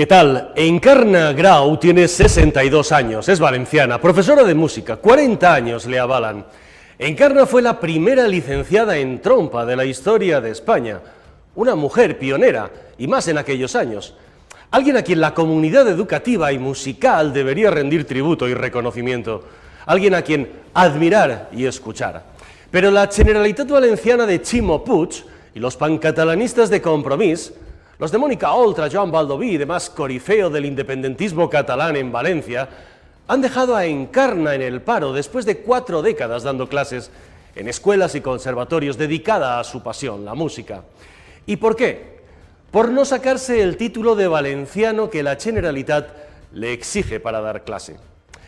¿Qué tal? Encarna Grau tiene 62 años, es valenciana, profesora de música, 40 años le avalan. Encarna fue la primera licenciada en trompa de la historia de España, una mujer pionera, y más en aquellos años. Alguien a quien la comunidad educativa y musical debería rendir tributo y reconocimiento, alguien a quien admirar y escuchar. Pero la Generalitat Valenciana de Ximo Puig y los pancatalanistas de Compromís, los de Mónica Oltra, Joan Baldoví y demás corifeo del independentismo catalán en Valencia, han dejado a Encarna en el paro después de 4 décadas dando clases en escuelas y conservatorios dedicada a su pasión, la música. ¿Y por qué? Por no sacarse el título de valenciano que la Generalitat le exige para dar clase.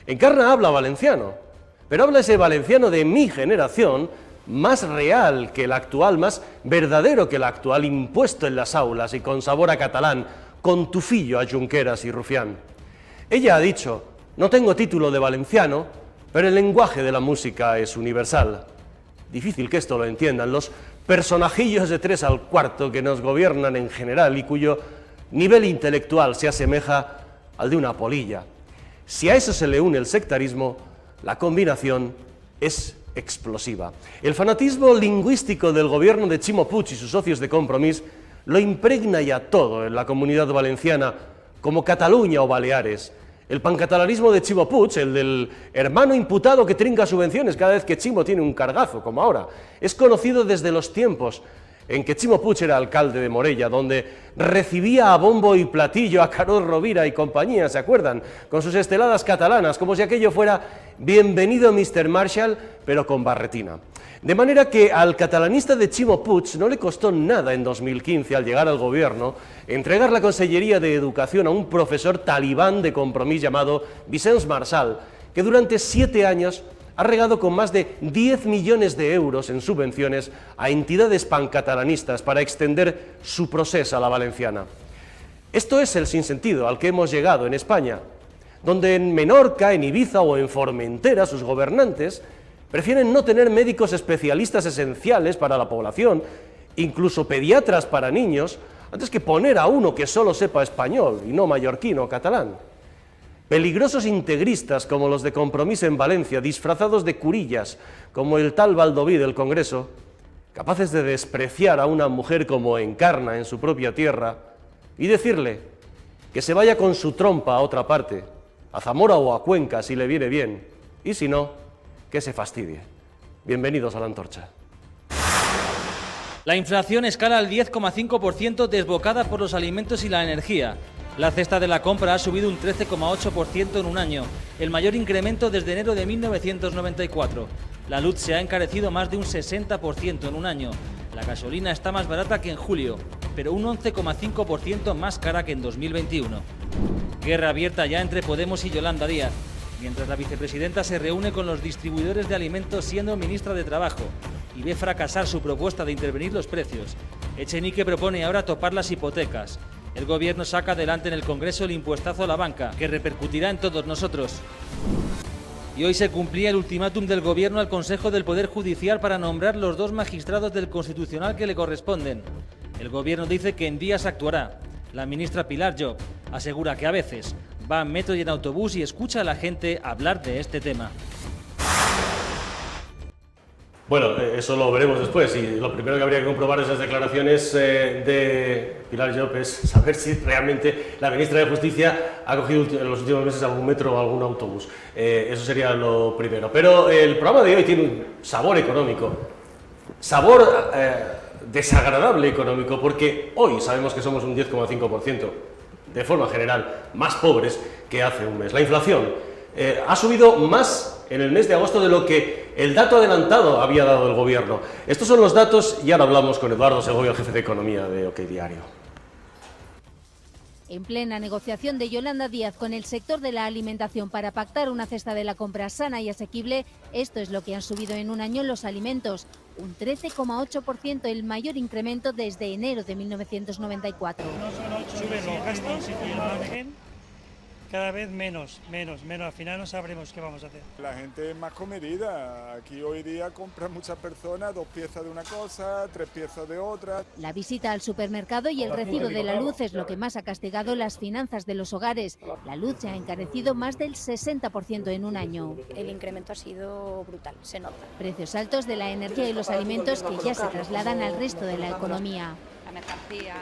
Encarna habla valenciano, pero habla ese valenciano de mi generación, más real que el actual, más verdadero que el actual, impuesto en las aulas y con sabor a catalán, con tufillo a Junqueras y Rufián. Ella ha dicho: no tengo título de valenciano, pero el lenguaje de la música es universal. Difícil que esto lo entiendan los personajillos de 3 al cuarto que nos gobiernan en general y cuyo nivel intelectual se asemeja al de una polilla. Si a eso se le une el sectarismo, la combinación es explosiva. El fanatismo lingüístico del gobierno de Ximo Puig y sus socios de Compromís lo impregna ya todo en la comunidad valenciana, como Cataluña o Baleares. El pancatalanismo de Ximo Puig, el del hermano imputado que trinca subvenciones cada vez que Ximo tiene un cargazo, como ahora, es conocido desde los tiempos en que Ximo Puig era alcalde de Morella, donde recibía a bombo y platillo a Carol Rovira y compañía, ¿se acuerdan? Con sus esteladas catalanas, como si aquello fuera bienvenido Mr. Marshall, pero con barretina. De manera que al catalanista de Ximo Puig no le costó nada en 2015, al llegar al gobierno, entregar la Consellería de Educación a un profesor talibán de Compromís llamado Vicenç Marçal, que durante 7 años ha regado con más de 10 millones de euros en subvenciones a entidades pancatalanistas para extender su procés a la valenciana. Esto es el sinsentido al que hemos llegado en España, donde en Menorca, en Ibiza o en Formentera sus gobernantes prefieren no tener médicos especialistas esenciales para la población, incluso pediatras para niños, antes que poner a uno que solo sepa español y no mallorquino o catalán. Peligrosos integristas como los de Compromís en Valencia, disfrazados de curillas, como el tal Baldoví del Congreso, capaces de despreciar a una mujer como Encarna en su propia tierra y decirle que se vaya con su trompa a otra parte, a Zamora o a Cuenca si le viene bien, y si no, que se fastidie. Bienvenidos a La Antorcha. La inflación escala al 10,5% desbocada por los alimentos y la energía. La cesta de la compra ha subido un 13,8% en un año, el mayor incremento desde enero de 1994. La luz se ha encarecido más de un 60% en un año. La gasolina está más barata que en julio, pero un 11,5% más cara que en 2021. Guerra abierta ya entre Podemos y Yolanda Díaz, mientras la vicepresidenta se reúne con los distribuidores de alimentos siendo ministra de Trabajo y ve fracasar su propuesta de intervenir los precios. Echenique propone ahora topar las hipotecas. El gobierno saca adelante en el Congreso el impuestazo a la banca, que repercutirá en todos nosotros. Y hoy se cumplía el ultimátum del gobierno al Consejo del Poder Judicial para nombrar los 2 magistrados del Constitucional que le corresponden. El gobierno dice que en días actuará. La ministra Pilar Llop asegura que a veces va en metro y en autobús y escucha a la gente hablar de este tema. Bueno, eso lo veremos después, y lo primero que habría que comprobar esas declaraciones de Pilar Llop es saber si realmente la ministra de Justicia ha cogido en los últimos meses algún metro o algún autobús. Eso sería lo primero. Pero el programa de hoy tiene un sabor económico, sabor desagradable económico, porque hoy sabemos que somos un 10,5%, de forma general, más pobres que hace un mes. La inflación ha subido más en el mes de agosto de lo que el dato adelantado había dado el gobierno. Estos son los datos y ahora hablamos con Eduardo Segovia, jefe de economía de OK Diario. En plena negociación de Yolanda Díaz con el sector de la alimentación para pactar una cesta de la compra sana y asequible, esto es lo que han subido en un año los alimentos, un 13,8%, el mayor incremento desde enero de 1994. No solo suben los gastos y el margen, cada vez menos, al final no sabremos qué vamos a hacer. La gente es más comedida, aquí hoy día compran muchas personas 2 piezas de una cosa, 3 piezas de otra. La visita al supermercado y el recibo de la luz es lo que más ha castigado las finanzas de los hogares. La luz se ha encarecido más del 60% en un año. El incremento ha sido brutal, se nota. Precios altos de la energía y los alimentos que ya se trasladan al resto de la economía. La mercancía,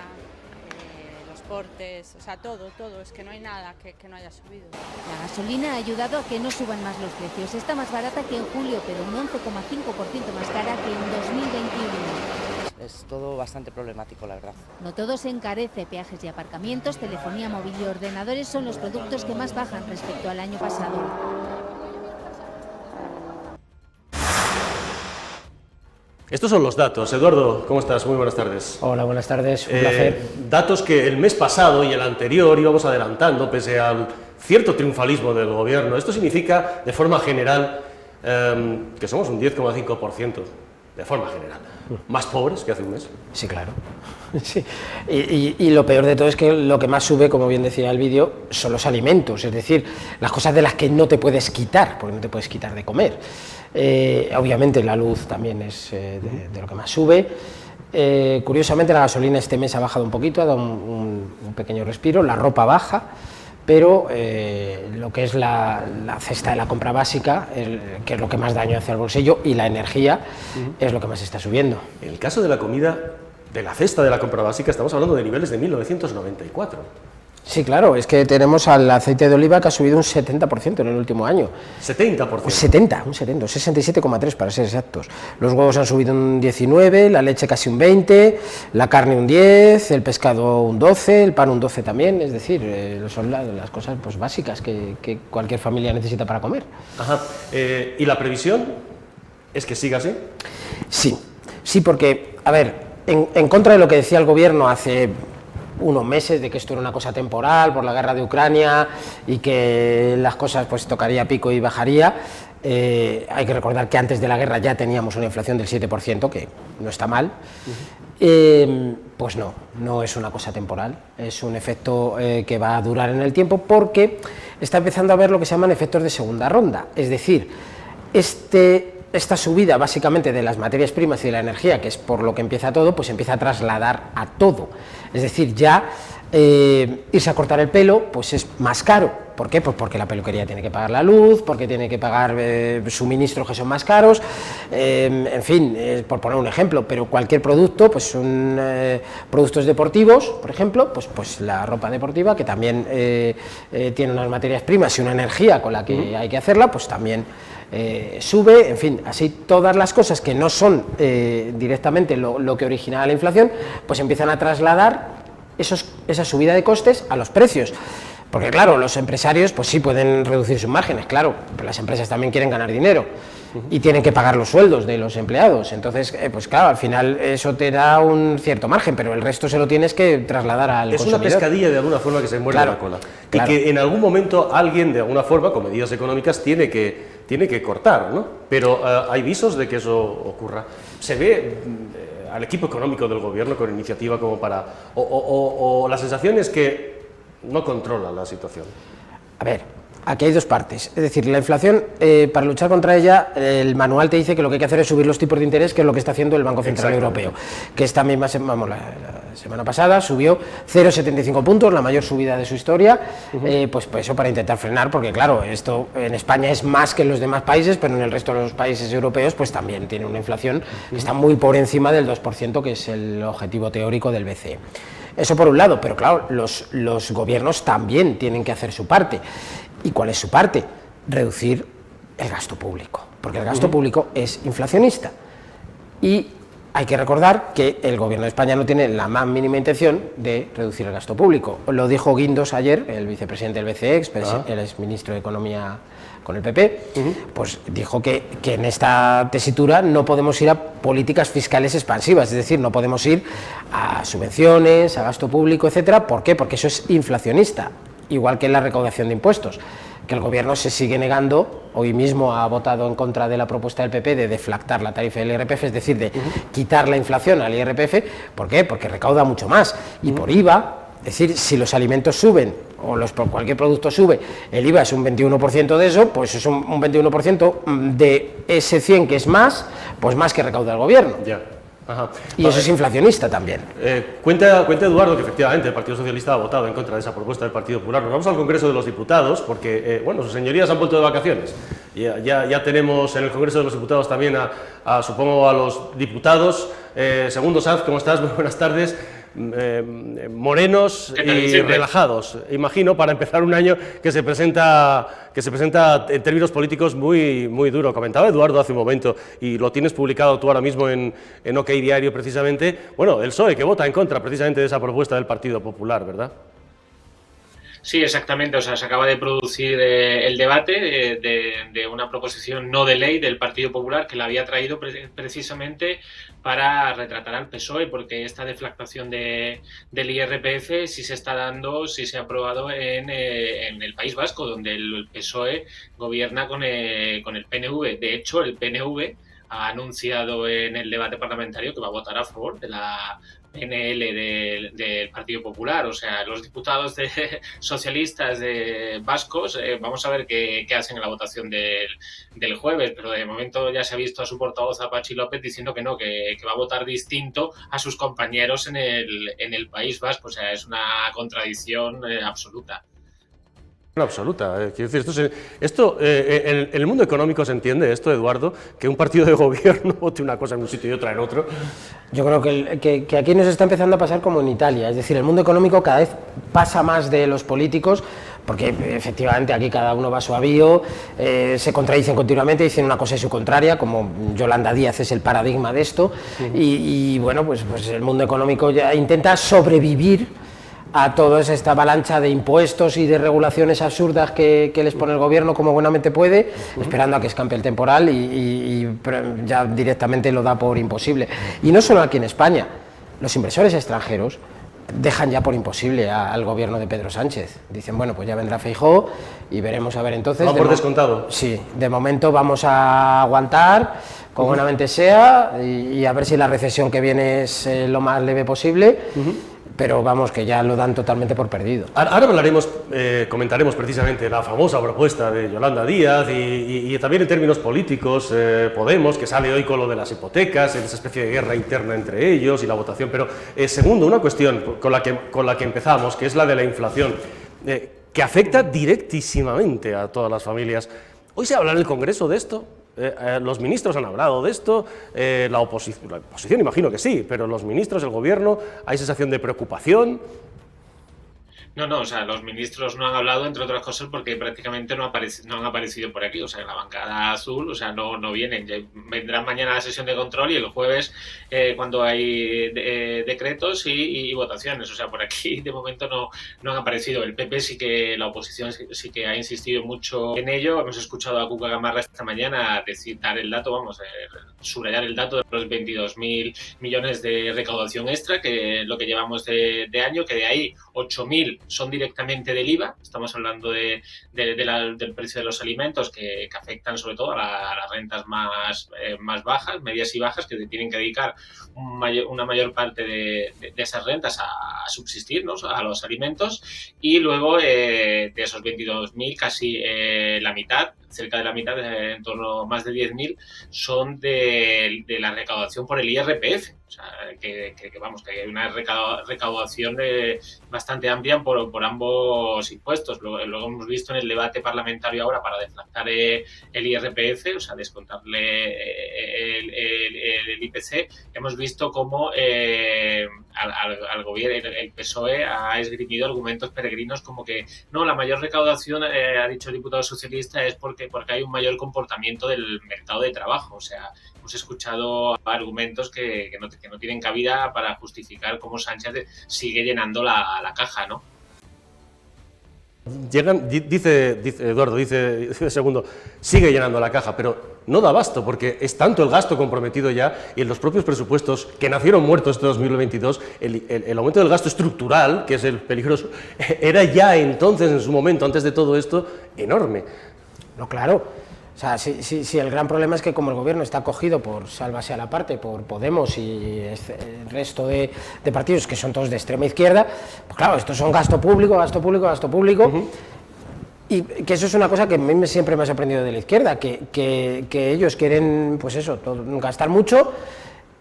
los portes, o sea, todo, es que no hay nada que no haya subido. La gasolina ha ayudado a que no suban más los precios. Está más barata que en julio, pero un 11,5% más cara que en 2021. Es todo bastante problemático, la verdad. No todo se encarece. Peajes y aparcamientos, telefonía móvil y ordenadores son los productos que más bajan respecto al año pasado. Estos son los datos. Eduardo, ¿cómo estás? Muy buenas tardes. Hola, buenas tardes, un placer. Datos que el mes pasado y el anterior íbamos adelantando, pese al cierto triunfalismo del gobierno. Esto significa, de forma general, que somos un 10,5%, de forma general. ¿Más pobres que hace un mes? Sí, claro. Sí. Y lo peor de todo es que lo que más sube, como bien decía el vídeo, son los alimentos, es decir, las cosas de las que no te puedes quitar, porque no te puedes quitar de comer. Obviamente la luz también es de lo que más sube. Curiosamente la gasolina este mes ha bajado un poquito, ha dado un pequeño respiro, la ropa baja, pero lo que es la cesta de la compra básica, que es lo que más daño hace al bolsillo, y la energía es lo que más está subiendo. En el caso de la comida, de la cesta de la compra básica, estamos hablando de niveles de 1994. Sí, claro, es que tenemos al aceite de oliva que ha subido un 70% en el último año. ¿70%? Un 67,3 para ser exactos. Los huevos han subido un 19, la leche casi un 20, la carne un 10, el pescado un 12, el pan un 12 también, es decir, son las cosas pues, básicas que cualquier familia necesita para comer. Ajá. ¿Y la previsión es que siga así? Sí, porque, a ver, en contra de lo que decía el gobierno hace unos meses, de que esto era una cosa temporal por la guerra de Ucrania y que las cosas pues tocaría pico y bajaría, hay que recordar que antes de la guerra ya teníamos una inflación del 7%, que no está mal. Pues no es una cosa temporal, es un efecto que va a durar en el tiempo, porque está empezando a haber lo que se llaman efectos de segunda ronda, es decir, esta subida básicamente de las materias primas y de la energía, que es por lo que empieza todo, pues empieza a trasladar a todo. Es decir, ya irse a cortar el pelo pues es más caro. ¿Por qué? Pues porque la peluquería tiene que pagar la luz, porque tiene que pagar suministros que son más caros, en fin, por poner un ejemplo, pero cualquier producto, pues son productos deportivos, por ejemplo, pues la ropa deportiva, que también tiene unas materias primas y una energía con la que hay que hacerla, pues también sube, en fin, así todas las cosas que no son directamente lo que origina la inflación, pues empiezan a trasladar esa subida de costes a los precios. Porque claro, los empresarios pues sí pueden reducir sus márgenes, claro, pero las empresas también quieren ganar dinero y tienen que pagar los sueldos de los empleados, entonces pues claro, al final eso te da un cierto margen, pero el resto se lo tienes que trasladar al consumidor. Es una pescadilla de alguna forma que se muerde la cola, y que en algún momento alguien de alguna forma, con medidas económicas, tiene que cortar, ¿no? Pero hay visos de que eso ocurra. Se ve al equipo económico del gobierno con iniciativa como para... o la sensación es que no controla la situación. A ver, aquí hay dos partes, es decir, la inflación, para luchar contra ella, el manual te dice que lo que hay que hacer es subir los tipos de interés, que es lo que está haciendo el Banco Central Europeo, que esta misma la semana pasada subió 0,75 puntos, la mayor subida de su historia, pues eso para intentar frenar, porque claro, esto en España es más que en los demás países, pero en el resto de los países europeos pues también tiene una inflación que está muy por encima del 2%, que es el objetivo teórico del BCE. Eso por un lado, pero claro, los gobiernos también tienen que hacer su parte. ¿Y cuál es su parte? Reducir el gasto público, porque el gasto público es inflacionista. Y hay que recordar que el gobierno de España no tiene la más mínima intención de reducir el gasto público. Lo dijo Guindos ayer, el vicepresidente del BCE, el exministro de Economía con el PP, pues dijo que en esta tesitura no podemos ir a políticas fiscales expansivas, es decir, no podemos ir a subvenciones, a gasto público, etcétera. ¿Por qué? Porque eso es inflacionista, igual que en la recaudación de impuestos, que el gobierno se sigue negando. Hoy mismo ha votado en contra de la propuesta del PP de deflactar la tarifa del IRPF, es decir, de quitar la inflación al IRPF. ¿Por qué? Porque recauda mucho más, y por IVA Es decir, si los alimentos suben o cualquier producto sube, el IVA es un 21% de eso, pues es un 21% de ese 100 que es más, pues más que recauda el gobierno. Ya. Ajá. Y eso es inflacionista también. Cuenta Eduardo que efectivamente el Partido Socialista ha votado en contra de esa propuesta del Partido Popular. Nos vamos al Congreso de los Diputados porque, bueno, sus señorías han vuelto de vacaciones. Ya tenemos en el Congreso de los Diputados también supongo, a los diputados. Segundo Sanz, ¿cómo estás? Muy buenas tardes. Morenos y relajados, imagino, para empezar un año que se presenta en términos políticos muy, muy duro. Comentaba Eduardo hace un momento, y lo tienes publicado tú ahora mismo en OK Diario precisamente, bueno, el PSOE que vota en contra precisamente de esa propuesta del Partido Popular, ¿verdad? Sí, exactamente. O sea, se acaba de producir el debate de una proposición no de ley del Partido Popular que la había traído precisamente para retratar al PSOE, porque esta deflactación del IRPF sí se está dando, sí se ha aprobado en el País Vasco, donde el PSOE gobierna con el PNV. De hecho, el PNV ha anunciado en el debate parlamentario que va a votar a favor de la PNL del Partido Popular. O sea, los diputados socialistas vascos, vamos a ver qué hacen en la votación del jueves, pero de momento ya se ha visto a su portavoz, a Patxi López, diciendo que no, que va a votar distinto a sus compañeros en el País Vasco. O sea, es una contradicción absoluta. Absoluta. Quiero decir, en el mundo económico se entiende esto, Eduardo, que un partido de gobierno vote una cosa en un sitio y otra en otro. Yo creo que aquí nos está empezando a pasar como en Italia, es decir, el mundo económico cada vez pasa más de los políticos, porque efectivamente aquí cada uno va a su avío, se contradicen continuamente, dicen una cosa y su contraria, como Yolanda Díaz es el paradigma de esto, y bueno, pues el mundo económico ya intenta sobrevivir a toda esta avalancha de impuestos y de regulaciones absurdas que les pone el gobierno como buenamente puede, esperando a que escampe el temporal y ya directamente lo da por imposible. Y no solo aquí en España, los inversores extranjeros dejan ya por imposible al gobierno de Pedro Sánchez. Dicen, bueno, pues ya vendrá Feijóo y veremos a ver entonces. ¿Va por descontado? Sí, de momento vamos a aguantar como buenamente sea y a ver si la recesión que viene es lo más leve posible. Pero vamos, que ya lo dan totalmente por perdido. Ahora comentaremos precisamente la famosa propuesta de Yolanda Díaz y también en términos políticos, Podemos, que sale hoy con lo de las hipotecas, en esa especie de guerra interna entre ellos y la votación. Pero segundo, una cuestión con la que empezamos, que es la de la inflación, que afecta directísimamente a todas las familias. Hoy se habla en el Congreso de esto. Los ministros han hablado de esto, la oposición imagino que sí, pero los ministros, el gobierno, hay sensación de preocupación. No, o sea, los ministros no han hablado, entre otras cosas, porque prácticamente no han aparecido por aquí. O sea, la bancada azul, o sea, no vienen. Vendrán mañana a la sesión de control y el jueves cuando hay decretos y votaciones. O sea, por aquí de momento no han aparecido. El PP sí que, la oposición sí que ha insistido mucho en ello. Hemos escuchado a Cuca Gamarra esta mañana citar el dato, subrayar el dato de los 22.000 millones de recaudación extra, que lo que llevamos de año, que de ahí 8.000 son directamente del IVA. Estamos hablando del precio de los alimentos que afectan sobre todo a las rentas más bajas, medias y bajas, que tienen que dedicar una mayor parte de esas rentas a subsistir, ¿no?, a los alimentos. Y luego de esos 22.000, casi la mitad, cerca de la mitad, en torno a más de 10.000, son de la recaudación por el IRPF. O sea, que hay una recaudación bastante amplia por ambos impuestos. Luego hemos visto en el debate parlamentario ahora para deflactar el IRPF, o sea, descontarle el IPC, hemos visto cómo al gobierno, el PSOE ha esgrimido argumentos peregrinos como que no, la mayor recaudación, ha dicho el diputado socialista, es porque hay un mayor comportamiento del mercado de trabajo. O sea, hemos escuchado argumentos que no tienen cabida para justificar cómo Sánchez sigue llenando la caja, ¿no? Dice Eduardo, dice segundo, sigue llenando la caja, pero no da abasto, porque es tanto el gasto comprometido ya, y en los propios presupuestos que nacieron muertos este 2022, el aumento del gasto estructural, que es el peligroso, era ya entonces, en su momento, antes de todo esto, enorme. No, claro. O sea, si el gran problema es que como el gobierno está cogido por, sálvase a la parte, por Podemos y el resto de partidos que son todos de extrema izquierda, pues claro, estos son gasto público, gasto público, gasto público. Y que eso es una cosa que a mí siempre me ha sorprendido de la izquierda, que ellos quieren, pues eso, gastar mucho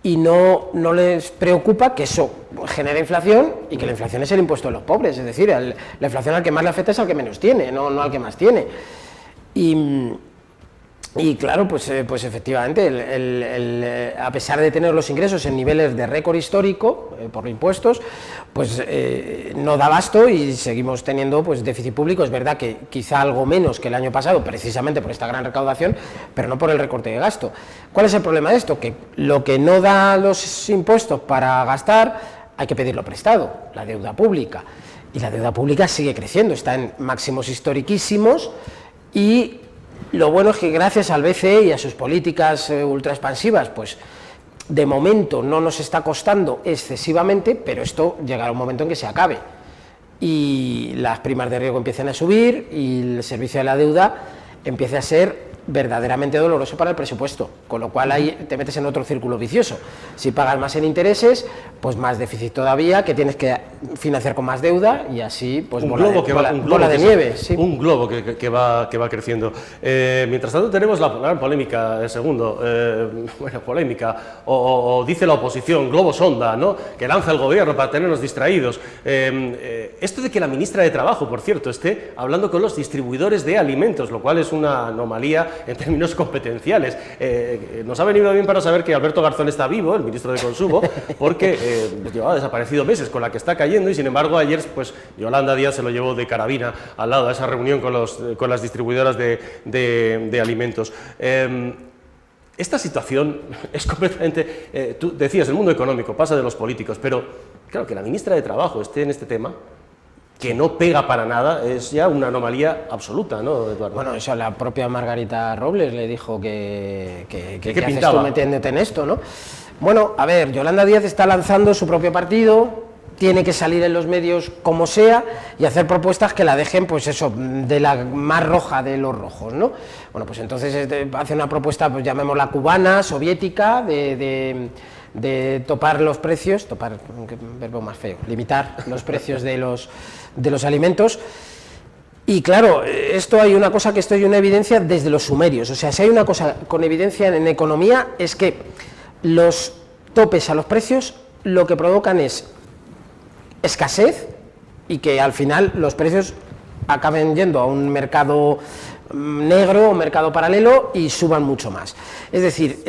y no les preocupa que eso genere inflación y que la inflación es el impuesto de los pobres, es decir, la inflación al que más le afecta es al que menos tiene, no al que más tiene. Y claro, pues efectivamente, a pesar de tener los ingresos en niveles de récord histórico por impuestos, pues no da abasto y seguimos teniendo pues déficit público. Es verdad que quizá algo menos que el año pasado, precisamente por esta gran recaudación, pero no por el recorte de gasto. ¿Cuál es el problema de esto? Que lo que no da los impuestos para gastar hay que pedirlo prestado, la deuda pública. Y la deuda pública sigue creciendo, está en máximos historiquísimos y lo bueno es que gracias al BCE y a sus políticas ultra expansivas, pues de momento no nos está costando excesivamente, pero esto llegará un momento en que se acabe y las primas de riesgo empiecen a subir y el servicio de la deuda empiece a ser verdaderamente doloroso para el presupuesto, con lo cual ahí te metes en otro círculo vicioso. Si pagas más en intereses, pues más déficit todavía, que tienes que financiar con más deuda y así pues bola de nieve. Sí. Un globo que va creciendo. Mientras tanto tenemos la gran polémica, polémica, o dice la oposición, globo sonda, ¿no?, que lanza el gobierno para tenernos distraídos. Esto de que la ministra de Trabajo, por cierto, esté hablando con los distribuidores de alimentos, lo cual es una anomalía en términos competenciales. Nos ha venido bien para saber que Alberto Garzón está vivo, el ministro de Consumo, porque llevaba desaparecido meses con la que está cayendo y sin embargo ayer pues Yolanda Díaz se lo llevó de carabina al lado a esa reunión con las distribuidoras de alimentos. Esta situación es completamente, tú decías, el mundo económico pasa de los políticos, pero claro, que la ministra de Trabajo esté en este tema, que no pega para nada, es ya una anomalía absoluta, ¿no, Eduardo? Bueno, eso la propia Margarita Robles le dijo que ¿qué haces tú metiéndote en esto, no? Bueno, a ver, Yolanda Díaz está lanzando su propio partido, tiene que salir en los medios como sea y hacer propuestas que la dejen, pues eso, de la más roja de los rojos, ¿no? Bueno, pues entonces hace una propuesta, pues llamémosla cubana, soviética, de topar los precios, topar, qué verbo más feo, limitar los precios de los alimentos. Y claro, esto hay una cosa que esto hay una evidencia desde los sumerios, o sea, si hay una cosa con evidencia en economía es que los topes a los precios lo que provocan es escasez y que al final los precios acaben yendo a un mercado negro o mercado paralelo y suban mucho más. Es decir,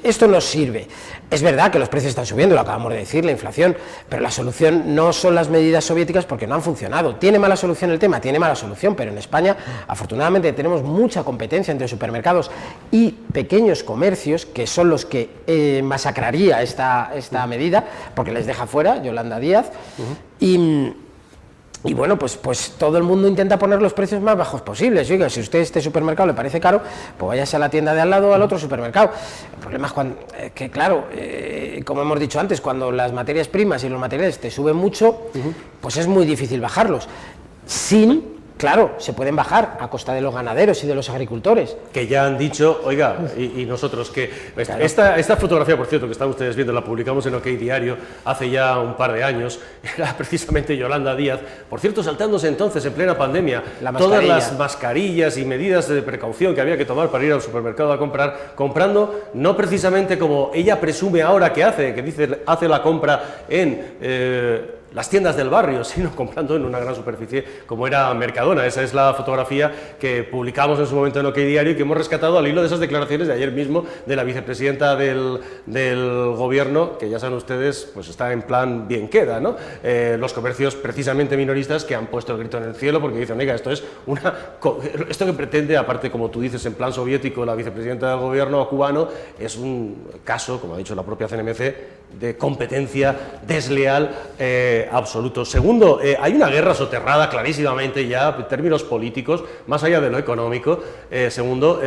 esto nos sirve. Es verdad que los precios están subiendo, lo acabamos de decir, la inflación, pero la solución no son las medidas soviéticas porque no han funcionado. ¿Tiene mala solución el tema? Tiene mala solución, pero en España afortunadamente tenemos mucha competencia entre supermercados y pequeños comercios, que son los que masacraría esta medida, porque les deja fuera Yolanda Díaz. Y bueno, pues todo el mundo intenta poner los precios más bajos posibles. Oiga, si a usted este supermercado le parece caro, pues váyase a la tienda de al lado al otro supermercado. El problema es que, claro, como hemos dicho antes, cuando las materias primas y los materiales te suben mucho, pues es muy difícil bajarlos. Claro, se pueden bajar a costa de los ganaderos y de los agricultores. Que ya han dicho, oiga, y nosotros que... Claro. Esta fotografía, por cierto, que están ustedes viendo, la publicamos en OK Diario hace ya un par de años, era precisamente Yolanda Díaz, por cierto, saltándose entonces en plena pandemia todas las mascarillas y medidas de precaución que había que tomar para ir al supermercado a comprar, comprando no precisamente como ella presume ahora que hace, que dice hace la compra en... las tiendas del barrio, sino comprando en una gran superficie como era Mercadona. Esa es la fotografía que publicamos en su momento en OK Diario y que hemos rescatado al hilo de esas declaraciones de ayer mismo de la vicepresidenta del gobierno, que ya saben ustedes, pues está en plan bien queda, ¿no? Los comercios precisamente minoristas que han puesto el grito en el cielo porque dicen, oiga, esto que pretende, aparte como tú dices, en plan soviético la vicepresidenta del gobierno cubano, es un caso, como ha dicho la propia CNMC, de competencia desleal absoluto. Segundo, hay una guerra soterrada clarísimamente ya en términos políticos, más allá de lo económico, segundo,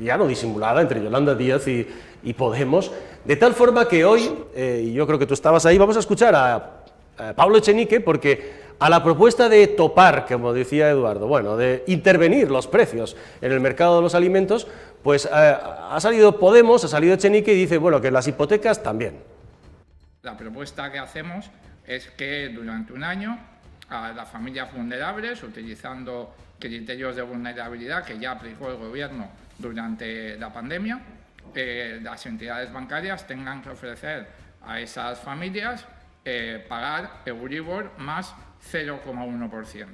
ya no disimulada, entre Yolanda Díaz y Podemos, de tal forma que hoy, y yo creo que tú estabas ahí, vamos a escuchar a Pablo Echenique porque a la propuesta de topar, como decía Eduardo, bueno, de intervenir los precios en el mercado de los alimentos, pues ha salido Podemos, ha salido Echenique y dice, bueno, que las hipotecas también. La propuesta que hacemos es que durante un año a las familias vulnerables, utilizando criterios de vulnerabilidad que ya aplicó el Gobierno durante la pandemia, las entidades bancarias tengan que ofrecer a esas familias pagar Euribor más 0,1%.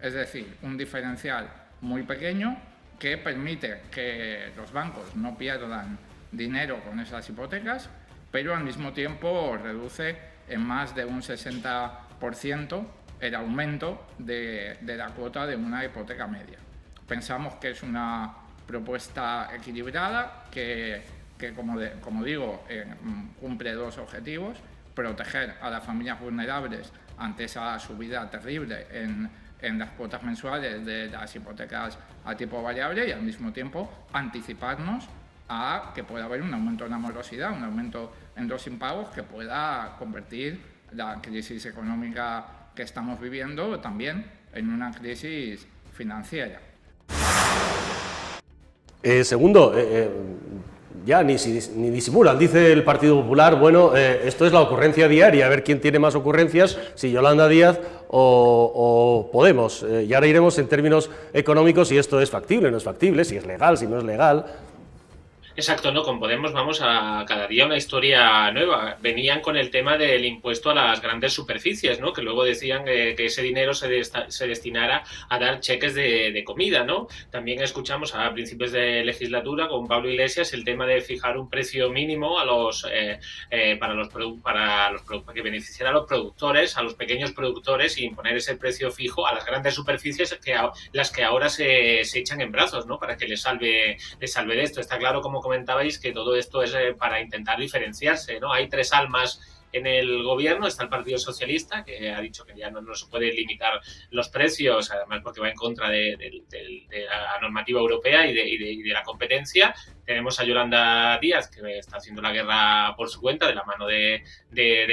Es decir, un diferencial muy pequeño que permite que los bancos no pierdan dinero con esas hipotecas, pero al mismo tiempo reduce en más de un 60% el aumento de la cuota de una hipoteca media. Pensamos que es una propuesta equilibrada que como digo, cumple dos objetivos: proteger a las familias vulnerables ante esa subida terrible en las cuotas mensuales de las hipotecas a tipo variable, y al mismo tiempo anticiparnos a que pueda haber un aumento en la morosidad, un aumento en los impagos que pueda convertir la crisis económica que estamos viviendo también en una crisis financiera. Segundo, ya ni disimulan, dice el Partido Popular, bueno, esto es la ocurrencia diaria, a ver quién tiene más ocurrencias, si Yolanda Díaz o Podemos. Y ahora iremos en términos económicos si esto es factible, no es factible, si es legal, si no es legal. Exacto, ¿no? Con Podemos vamos a cada día una historia nueva. Venían con el tema del impuesto a las grandes superficies, ¿no? Que luego decían que ese dinero se destinara a dar cheques de comida, ¿no? También escuchamos a principios de legislatura con Pablo Iglesias el tema de fijar un precio mínimo a para que beneficiara a los productores, a los pequeños productores, y imponer ese precio fijo a las grandes superficies las que ahora se echan en brazos, ¿no? Para que les salve de esto. Está claro, como comentabais, que todo esto es para intentar diferenciarse, ¿no? Hay tres almas en el gobierno. Está el Partido Socialista, que ha dicho que ya no se puede limitar los precios, además porque va en contra de la normativa europea y de la competencia. Tenemos a Yolanda Díaz, que está haciendo la guerra por su cuenta, de la mano de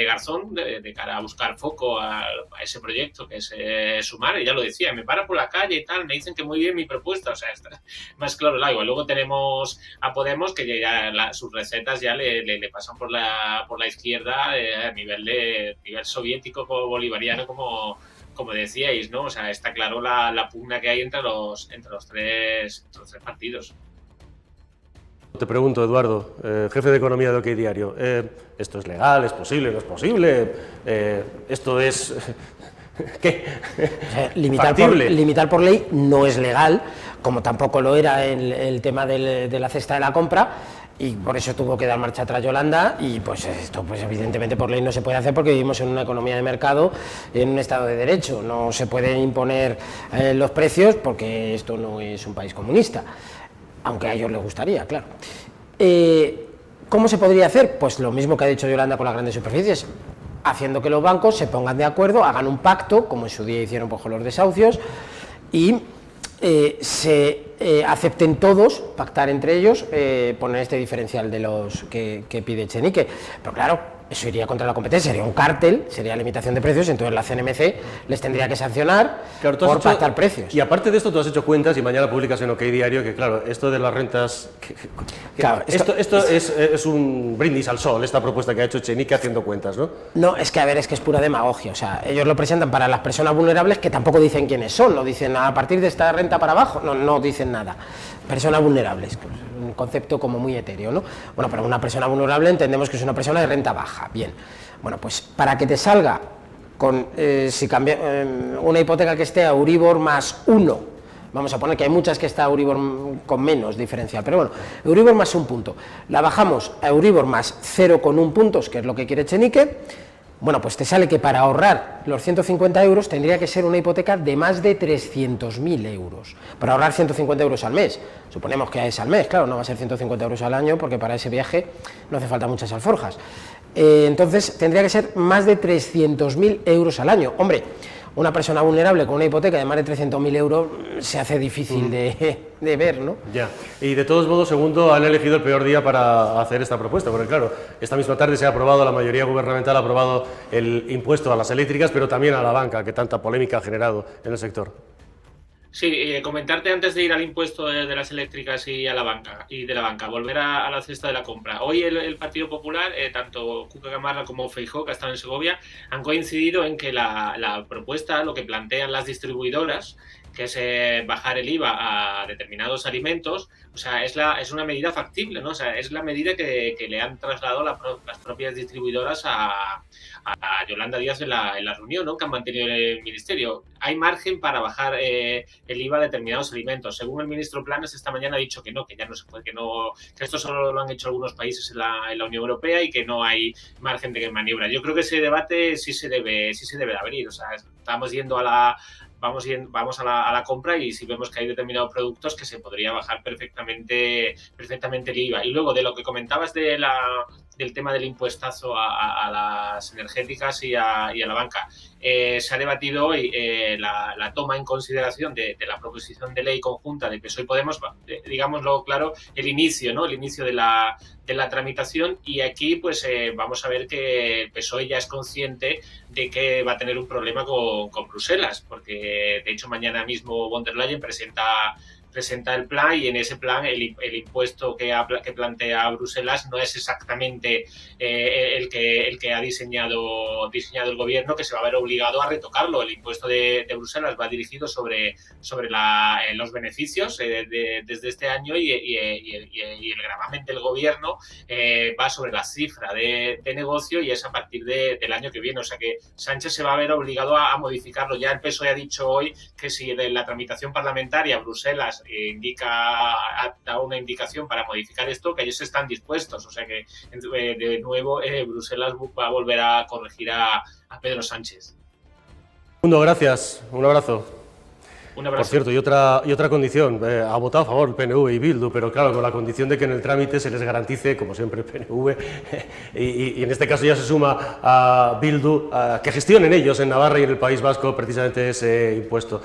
Garzón, de cara a buscar foco a ese proyecto que es Sumar. Ella lo decía, me para por la calle y tal, me dicen que muy bien mi propuesta, o sea, está más claro el agua. Luego tenemos a Podemos, que ya sus recetas ya le pasan por la izquierda a nivel soviético bolivariano, como decíais, ¿no? O sea, está claro la pugna que hay entre los tres partidos. Te pregunto, Eduardo, jefe de Economía de OK Diario, ¿esto es legal? ¿Es posible? ¿No es posible? ¿Esto es qué? Limitar por ley no es legal, como tampoco lo era el tema de la cesta de la compra, y por eso tuvo que dar marcha atrás Yolanda, y pues esto pues evidentemente por ley no se puede hacer, porque vivimos en una economía de mercado, en un estado de derecho. No se pueden imponer los precios, porque esto no es un país comunista, aunque a ellos les gustaría, claro. ¿Cómo se podría hacer? Pues lo mismo que ha dicho Yolanda con las grandes superficies, haciendo que los bancos se pongan de acuerdo, hagan un pacto, como en su día hicieron con los desahucios, y se acepten todos, pactar entre ellos, poner este diferencial de los que pide Echenique. Pero claro, eso iría contra la competencia, sería un cártel, sería limitación de precios, entonces la CNMC les tendría que sancionar por pactar precios. Y aparte de esto, tú has hecho cuentas, y mañana publicas en OK Diario, que claro, esto de las rentas... Claro, esto es un brindis al sol, esta propuesta que ha hecho Echenique haciendo cuentas, ¿no? No, es que a ver, es que es pura demagogia. O sea, ellos lo presentan para las personas vulnerables, que tampoco dicen quiénes son, no dicen a partir de esta renta para abajo, no dicen nada. Personas vulnerables, pues, un concepto como muy etéreo, ¿no? Bueno, para una persona vulnerable entendemos que es una persona de renta baja, bien. Bueno, pues para que te salga con, si cambia una hipoteca que esté a Euribor más 1, vamos a poner que hay muchas que está a Euribor con menos diferencial, pero bueno, Euribor más 1 punto, la bajamos a Euribor más 0,1 puntos, que es lo que quiere Echenique. Bueno, pues te sale que para ahorrar los 150 euros tendría que ser una hipoteca de más de 300.000 euros. Para ahorrar 150 euros al mes. Suponemos que es al mes, claro, no va a ser 150 euros al año, porque para ese viaje no hace falta muchas alforjas. Entonces tendría que ser más de 300.000 euros al año. Hombre, una persona vulnerable con una hipoteca de más de 300.000 euros se hace difícil de ver, ¿no? Ya, y de todos modos, segundo, han elegido el peor día para hacer esta propuesta, porque claro, esta misma tarde se ha aprobado, la mayoría gubernamental ha aprobado el impuesto a las eléctricas, pero también a la banca, que tanta polémica ha generado en el sector. Sí, comentarte antes de ir al impuesto de las eléctricas y a la banca y de la banca, volver a la cesta de la compra. Hoy el Partido Popular, tanto Cuca Gamarra como Feijóo, que están en Segovia, han coincidido en que la propuesta, lo que plantean las distribuidoras, que es bajar el IVA a determinados alimentos, o sea, es una medida factible, ¿no? O sea, es la medida que le han trasladado las propias distribuidoras a Yolanda Díaz en la reunión, ¿no?, que han mantenido el Ministerio. Hay margen para bajar el IVA a determinados alimentos. Según el ministro Planas, esta mañana ha dicho que no, que ya no se puede, que esto solo lo han hecho algunos países en la Unión Europea y que no hay margen de maniobra. Yo creo que ese debate sí se debe de abrir. O sea, estamos yendo vamos a la compra y si vemos que hay determinados productos que se podría bajar perfectamente el IVA. Y luego de lo que comentabas del tema del impuestazo a las energéticas y a la banca, se ha debatido hoy la toma en consideración de la proposición de ley conjunta de PSOE y Podemos, digámoslo claro, el inicio de la tramitación, y aquí pues vamos a ver que el PSOE ya es consciente de que va a tener un problema con Bruselas, porque de hecho mañana mismo von der Leyen presenta el plan, y en ese plan el impuesto que plantea Bruselas no es exactamente el que ha diseñado el gobierno, que se va a ver obligado a retocarlo. El impuesto de Bruselas va dirigido sobre los beneficios desde este año, y el gravamen del gobierno va sobre la cifra de negocio, y es a partir del año que viene. O sea que Sánchez se va a ver obligado a modificarlo. Ya el PSOE ha dicho hoy que si de la tramitación parlamentaria Bruselas ha dado una indicación para modificar esto, que ellos están dispuestos. O sea que de nuevo Bruselas va a volver a corregir a Pedro Sánchez. Mundo, gracias, un abrazo. Un abrazo. Por cierto, y otra condición, ha votado a favor el PNV y Bildu, pero claro, con la condición de que en el trámite se les garantice, como siempre el PNV, y en este caso ya se suma a Bildu, que gestionen ellos en Navarra y en el País Vasco precisamente ese impuesto,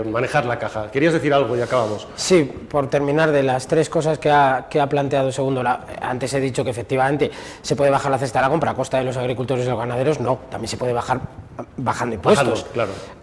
manejar la caja. ¿Querías decir algo y acabamos? Sí, por terminar, de las tres cosas que ha planteado Segundo, antes he dicho que efectivamente se puede bajar la cesta de la compra a costa de los agricultores y los ganaderos. No, también se puede bajar bajando impuestos,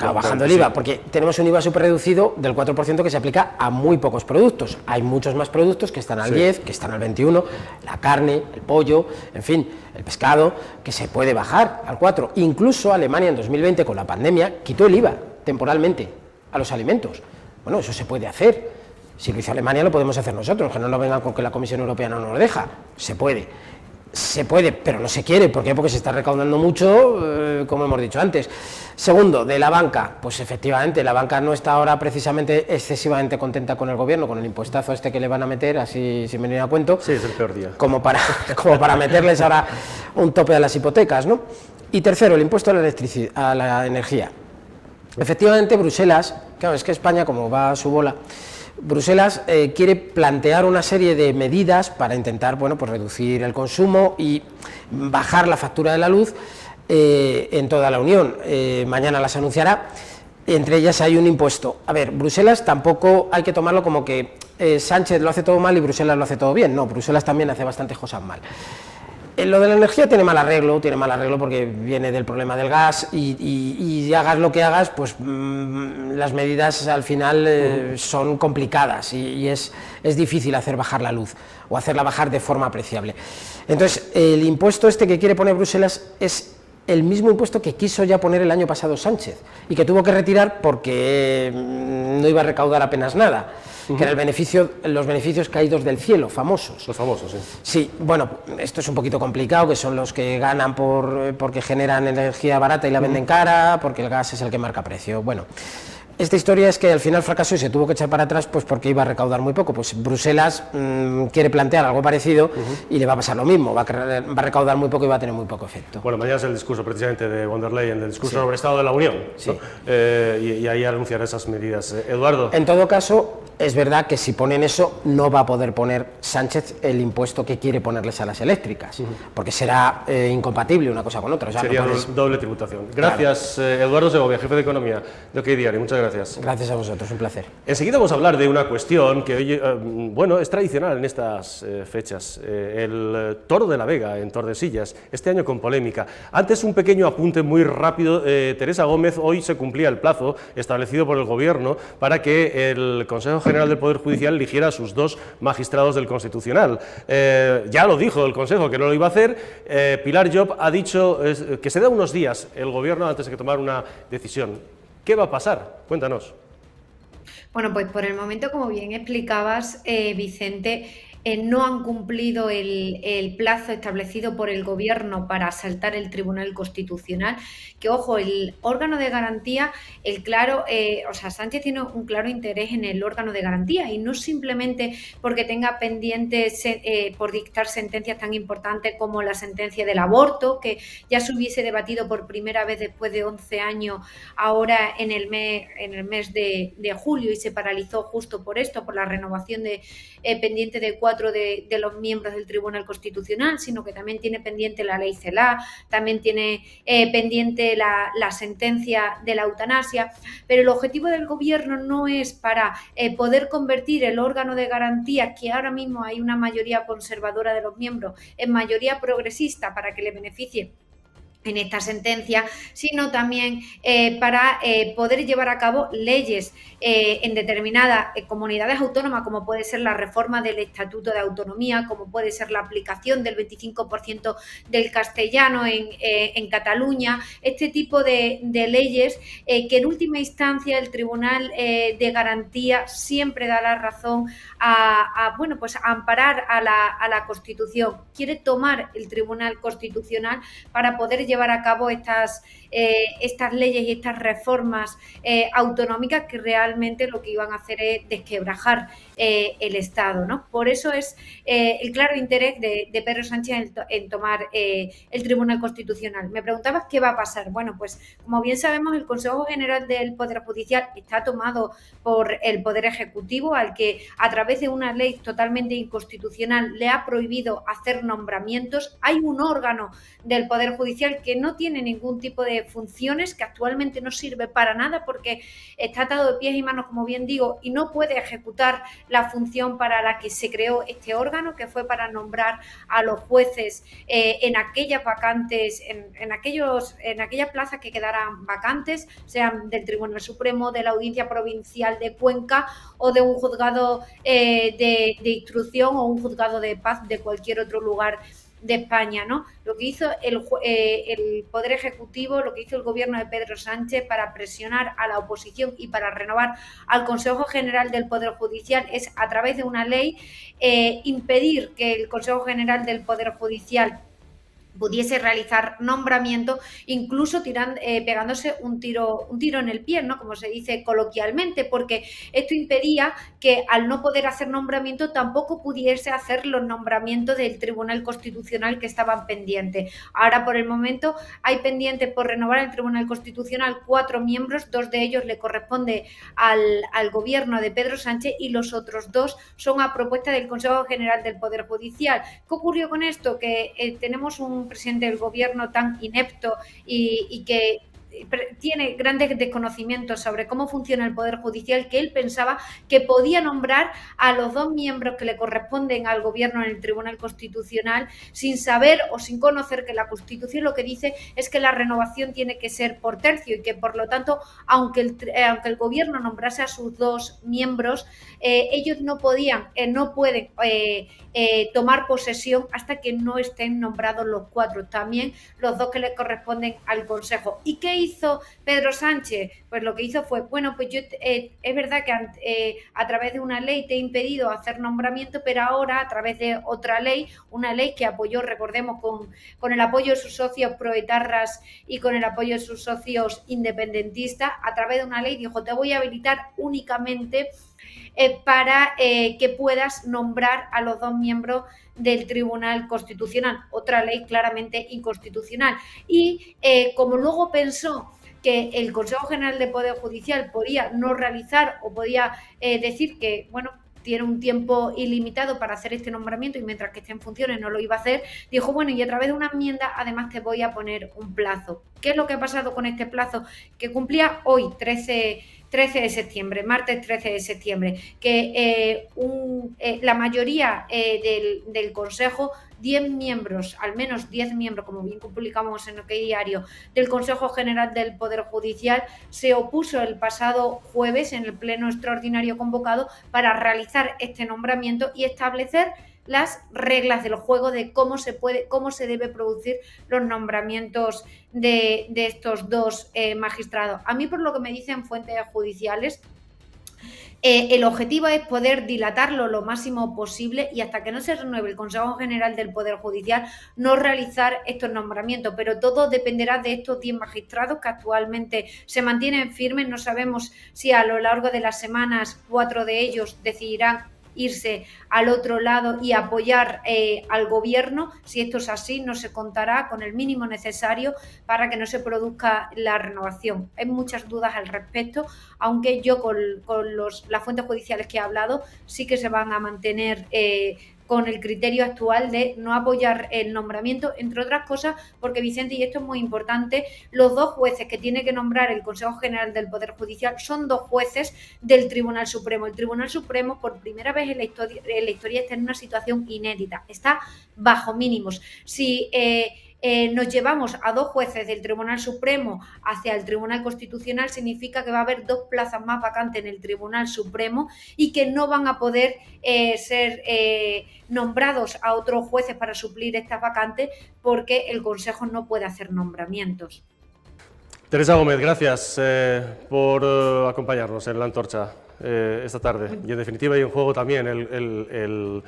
bajando el IVA, porque tenemos un IVA súper reducido del 4% que se aplica a muy pocos productos. Hay muchos más productos que están al 10, que están al 21, la carne, el pollo, en fin, el pescado, que se puede bajar al 4. Incluso Alemania en 2020 con la pandemia quitó el IVA temporalmente a los alimentos. Bueno, eso se puede hacer. Si lo hizo Alemania lo podemos hacer nosotros, que no nos vengan con que la Comisión Europea no nos deja. Se puede, pero no se quiere. ¿Por qué? Porque se está recaudando mucho, como hemos dicho antes. Segundo, de la banca, pues efectivamente, la banca no está ahora precisamente excesivamente contenta con el gobierno, con el impuestazo este que le van a meter, así sin venir a cuento. Sí, es el peor día. Como para meterles ahora un tope a las hipotecas, ¿no? Y tercero, el impuesto a la energía. Efectivamente, Bruselas, claro, es que España, como va a su bola, Bruselas quiere plantear una serie de medidas para intentar, bueno, pues reducir el consumo y bajar la factura de la luz en toda la Unión. Mañana las anunciará. Entre ellas hay un impuesto. A ver, Bruselas tampoco hay que tomarlo como que Sánchez lo hace todo mal y Bruselas lo hace todo bien. No, Bruselas también hace bastantes cosas mal. Lo de la energía tiene mal arreglo porque viene del problema del gas y hagas lo que hagas, pues las medidas al final son complicadas y es difícil hacer bajar la luz o hacerla bajar de forma apreciable. Entonces, el impuesto este que quiere poner Bruselas es el mismo impuesto que quiso ya poner el año pasado Sánchez y que tuvo que retirar porque no iba a recaudar apenas nada. Que era los beneficios caídos del cielo, famosos. Los famosos, sí. Sí, bueno, esto es un poquito complicado, que son los que ganan porque generan energía barata y la venden cara, porque el gas es el que marca precio. Bueno, esta historia es que al final fracasó y se tuvo que echar para atrás pues porque iba a recaudar muy poco. Pues Bruselas quiere plantear algo parecido y le va a pasar lo mismo, va a recaudar muy poco y va a tener muy poco efecto. Bueno, mañana es el discurso precisamente de von der Leyen, del discurso sobre Estado de la Unión, ¿no? Y ahí anunciará esas medidas. Eduardo. En todo caso, es verdad que si ponen eso, no va a poder poner Sánchez el impuesto que quiere ponerles a las eléctricas, porque será incompatible una cosa con otra. O sea, sería doble tributación. Gracias, Eduardo Segovia, jefe de Economía de OK Diario. Muchas gracias. Gracias a vosotros, un placer. Enseguida vamos a hablar de una cuestión que hoy, bueno, es tradicional en estas fechas, el Toro de la Vega en Tordesillas, este año con polémica. Antes un pequeño apunte muy rápido, Teresa Gómez, hoy se cumplía el plazo establecido por el Gobierno para que el Consejo General del Poder Judicial eligiera a sus 2 magistrados del Constitucional. Ya lo dijo el Consejo que no lo iba a hacer, Pilar Llop ha dicho que se da unos días el Gobierno antes de que tomar una decisión. ¿Qué va a pasar? Cuéntanos. Bueno, pues por el momento, como bien explicabas, Vicente, no han cumplido el plazo establecido por el Gobierno para asaltar el Tribunal Constitucional, que, ojo, el órgano de garantía, Sánchez tiene un claro interés en el órgano de garantía y no simplemente porque tenga pendientes por dictar sentencias tan importantes como la sentencia del aborto, que ya se hubiese debatido por primera vez después de 11 años ahora en el mes de julio y se paralizó justo por esto, por la renovación de pendiente de 4 de los miembros del Tribunal Constitucional, sino que también tiene pendiente la ley CELA, también tiene pendiente la sentencia de la eutanasia, pero el objetivo del Gobierno no es para poder convertir el órgano de garantía, que ahora mismo hay una mayoría conservadora de los miembros, en mayoría progresista para que le beneficie en esta sentencia, sino también para poder llevar a cabo leyes en determinadas comunidades autónomas, como puede ser la reforma del Estatuto de Autonomía, como puede ser la aplicación del 25% del castellano en Cataluña, este tipo de leyes que en última instancia el Tribunal de Garantía siempre da la razón a amparar a la Constitución. Quiere tomar el Tribunal Constitucional para poder llevar a cabo estas leyes y estas reformas autonómicas que realmente lo que iban a hacer es desquebrajar el Estado, ¿no? Por eso es el claro interés de Pedro Sánchez en tomar el Tribunal Constitucional. Me preguntabas qué va a pasar. Bueno, pues como bien sabemos, el Consejo General del Poder Judicial está tomado por el Poder Ejecutivo, al que a través de una ley totalmente inconstitucional le ha prohibido hacer nombramientos. Hay un órgano del Poder Judicial que no tiene ningún tipo de funciones, que actualmente no sirve para nada porque está atado de pies y manos, como bien digo, y no puede ejecutar la función para la que se creó este órgano, que fue para nombrar a los jueces en aquellas vacantes, en aquellas plazas que quedaran vacantes, sean del Tribunal Supremo, de la Audiencia Provincial de Cuenca o de un juzgado de instrucción o un juzgado de paz de cualquier otro lugar de España, ¿no? Lo que hizo el Poder Ejecutivo, lo que hizo el Gobierno de Pedro Sánchez para presionar a la oposición y para renovar al Consejo General del Poder Judicial es, a través de una ley, impedir que el Consejo General del Poder Judicial pudiese realizar nombramiento, incluso pegándose un tiro en el pie, ¿no? Como se dice coloquialmente, porque esto impedía que al no poder hacer nombramiento tampoco pudiese hacer los nombramientos del Tribunal Constitucional que estaban pendientes. Ahora, por el momento, hay pendientes por renovar el Tribunal Constitucional 4 miembros, 2 de ellos le corresponde al Gobierno de Pedro Sánchez y los otros 2 son a propuesta del Consejo General del Poder Judicial. ¿Qué ocurrió con esto? Que tenemos un presidente del Gobierno tan inepto y que tiene grandes desconocimientos sobre cómo funciona el Poder Judicial, que él pensaba que podía nombrar a los 2 miembros que le corresponden al Gobierno en el Tribunal Constitucional sin saber o sin conocer que la Constitución lo que dice es que la renovación tiene que ser por tercio y que, por lo tanto, aunque el Gobierno nombrase a sus 2 miembros, ellos no pueden tomar posesión hasta que no estén nombrados los 4, también los 2 que le corresponden al Consejo. ¿Y qué hizo Pedro Sánchez? Pues lo que hizo fue, bueno, pues yo es verdad que a través de una ley te he impedido hacer nombramiento, pero ahora a través de otra ley, una ley que apoyó, recordemos, con el apoyo de sus socios proetarras y con el apoyo de sus socios independentistas, a través de una ley dijo, te voy a habilitar únicamente para que puedas nombrar a los 2 miembros del Tribunal Constitucional, otra ley claramente inconstitucional. Y como luego pensó que el Consejo General del Poder Judicial podía no realizar o podía decir que, bueno, tiene un tiempo ilimitado para hacer este nombramiento y mientras que esté en funciones no lo iba a hacer, dijo, bueno, y a través de una enmienda además te voy a poner un plazo. ¿Qué es lo que ha pasado con este plazo? Que cumplía hoy, 13 de septiembre, martes 13 de septiembre, que la mayoría del Consejo, 10 miembros, al menos 10 miembros, como bien publicamos en OK Diario, del Consejo General del Poder Judicial, se opuso el pasado jueves en el pleno extraordinario convocado para realizar este nombramiento y establecer las reglas del juego de cómo se debe producir los nombramientos de estos 2 magistrados. A mí, por lo que me dicen fuentes judiciales, el objetivo es poder dilatarlo lo máximo posible y hasta que no se renueve el Consejo General del Poder Judicial no realizar estos nombramientos, pero todo dependerá de estos 10 magistrados que actualmente se mantienen firmes. No sabemos si a lo largo de las semanas 4 de ellos decidirán irse al otro lado y apoyar al gobierno. Si esto es así, no se contará con el mínimo necesario para que no se produzca la renovación. Hay muchas dudas al respecto, aunque yo con las fuentes judiciales que he hablado sí que se van a mantener con el criterio actual de no apoyar el nombramiento, entre otras cosas porque, Vicente, y esto es muy importante, los 2 jueces que tiene que nombrar el Consejo General del Poder Judicial son 2 jueces del Tribunal Supremo. El Tribunal Supremo, por primera vez en la historia está en una situación inédita, está bajo mínimos. Si nos llevamos a 2 jueces del Tribunal Supremo hacia el Tribunal Constitucional, significa que va a haber 2 plazas más vacantes en el Tribunal Supremo y que no van a poder ser nombrados a otros jueces para suplir estas vacantes porque el Consejo no puede hacer nombramientos. Teresa Gómez, gracias por acompañarnos en La Antorcha esta tarde. Y en definitiva hay en juego también el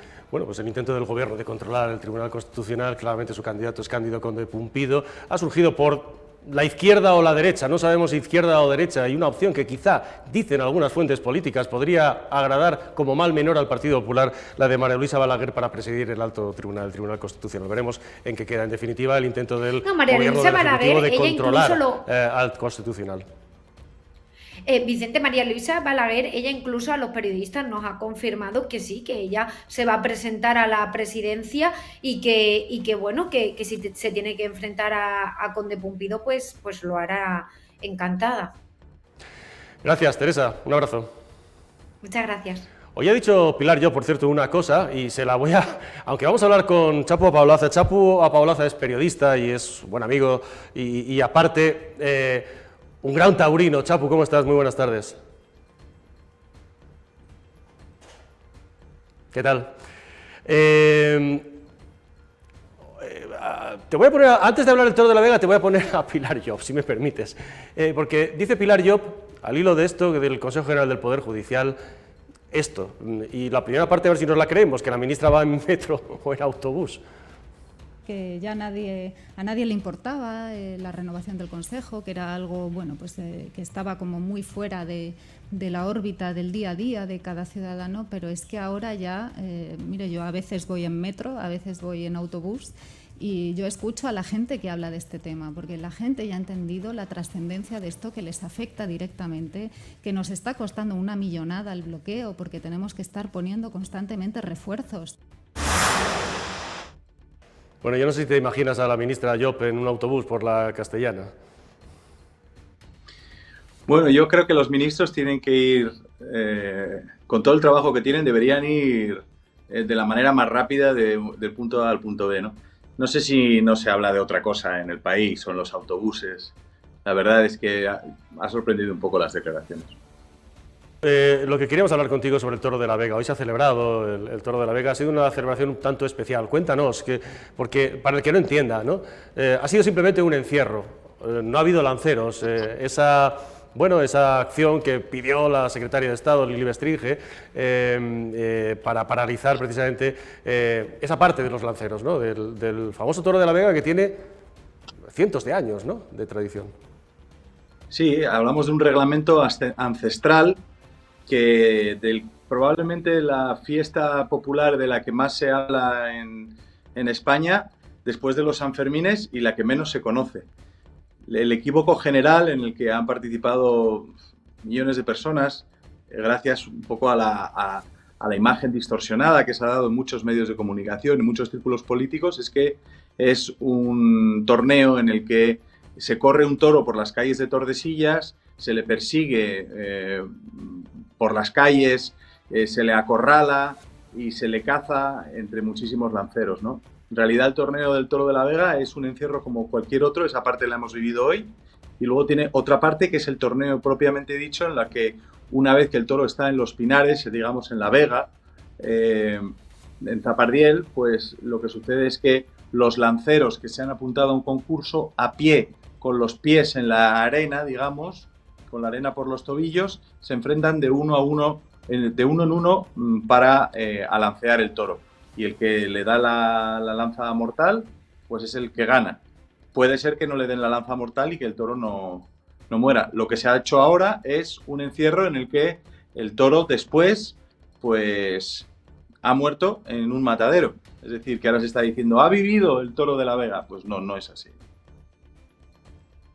intento del Gobierno de controlar el Tribunal Constitucional. Claramente su candidato es Cándido Conde Pumpido. Ha surgido por la izquierda o la derecha, no sabemos si izquierda o derecha, y una opción que quizá, dicen algunas fuentes políticas, podría agradar como mal menor al Partido Popular, la de María Luisa Balaguer para presidir el alto tribunal, el Tribunal Constitucional. Veremos en qué queda en definitiva el intento del Gobierno del Ejecutivo de controlar al Constitucional. Vicente, María Luisa Balaguer, ella incluso a los periodistas nos ha confirmado que sí, que ella se va a presentar a la presidencia y que bueno, que si se tiene que enfrentar a Conde Pumpido, pues lo hará encantada. Gracias, Teresa. Un abrazo. Muchas gracias. Hoy ha dicho Pilar Llop, por cierto, una cosa, y se la voy a... Aunque vamos a hablar con Chapu Apaolaza. Chapu Apaolaza es periodista y es buen amigo y aparte... un gran taurino. Chapu, ¿cómo estás? Muy buenas tardes. ¿Qué tal? Te voy a poner, antes de hablar del Toro de la Vega, te voy a poner a Pilar Llop, si me permites. Porque dice Pilar Llop, al hilo de esto, del Consejo General del Poder Judicial, esto, y la primera parte a ver si nos la creemos, que la ministra va en metro o en autobús. Que ya a nadie le importaba la renovación del Consejo, que era algo que estaba como muy fuera de la órbita del día a día de cada ciudadano, pero es que ahora ya, mire, yo a veces voy en metro, a veces voy en autobús y yo escucho a la gente que habla de este tema, porque la gente ya ha entendido la trascendencia de esto, que les afecta directamente, que nos está costando una millonada el bloqueo porque tenemos que estar poniendo constantemente refuerzos. Bueno, yo no sé si te imaginas a la ministra Llop en un autobús por la Castellana. Bueno, yo creo que los ministros tienen que ir, con todo el trabajo que tienen, deberían ir de la manera más rápida del punto A al punto B, ¿no? No sé si no se habla de otra cosa en el país o en los autobuses. La verdad es que ha sorprendido un poco las declaraciones. Lo que queríamos hablar contigo sobre el Toro de la Vega. Hoy se ha celebrado el Toro de la Vega, ha sido una celebración un tanto especial. Cuéntanos, porque para el que no entienda, ¿no? Ha sido simplemente un encierro. no ha habido lanceros. Esa acción que pidió la secretaria de Estado, Lili Bestringe, para paralizar precisamente esa parte de los lanceros, ¿no? Del famoso toro de la Vega, que tiene cientos de años, ¿no?, de tradición. Sí, hablamos de un reglamento ancestral que probablemente la fiesta popular de la que más se habla en España después de los Sanfermines y la que menos se conoce. El equívoco general en el que han participado millones de personas, gracias un poco a la imagen distorsionada que se ha dado en muchos medios de comunicación y muchos círculos políticos, es que es un torneo en el que se corre un toro por las calles de Tordesillas, se le persigue por las calles, se le acorrala y se le caza entre muchísimos lanceros, ¿no? En realidad el torneo del Toro de la Vega es un encierro como cualquier otro, esa parte la hemos vivido hoy, y luego tiene otra parte que es el torneo propiamente dicho, en la que una vez que el toro está en los Pinares, digamos en la Vega, en Zapardiel, pues lo que sucede es que los lanceros que se han apuntado a un concurso a pie, con los pies en la arena, digamos, con la arena por los tobillos, se enfrentan de uno en uno para alancear el toro. Y el que le da la lanza mortal, pues es el que gana. Puede ser que no le den la lanza mortal y que el toro no muera. Lo que se ha hecho ahora es un encierro en el que el toro después, pues, ha muerto en un matadero. Es decir, que ahora se está diciendo, ¿ha vivido el Toro de la Vega? Pues no es así.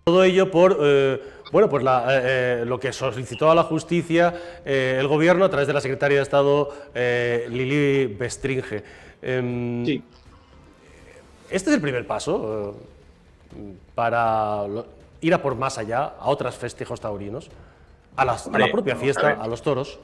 Todo ello por lo que solicitó a la justicia el gobierno a través de la secretaria de Estado Lili Bestringe. Sí. Este es el primer paso para ir a por más allá, a otros festejos taurinos, a la propia fiesta, a los toros.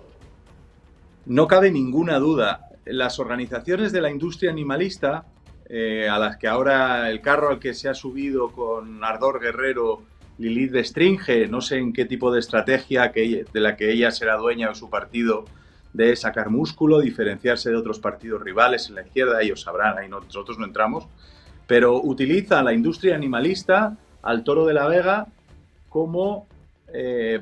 No cabe ninguna duda. Las organizaciones de la industria animalista, a las que ahora el carro al que se ha subido con ardor guerrero Lili Bestringe, no sé en qué tipo de estrategia de la que ella será dueña de su partido, de sacar músculo, diferenciarse de otros partidos rivales en la izquierda, ellos sabrán, ahí nosotros no entramos, pero utiliza la industria animalista al Toro de la Vega como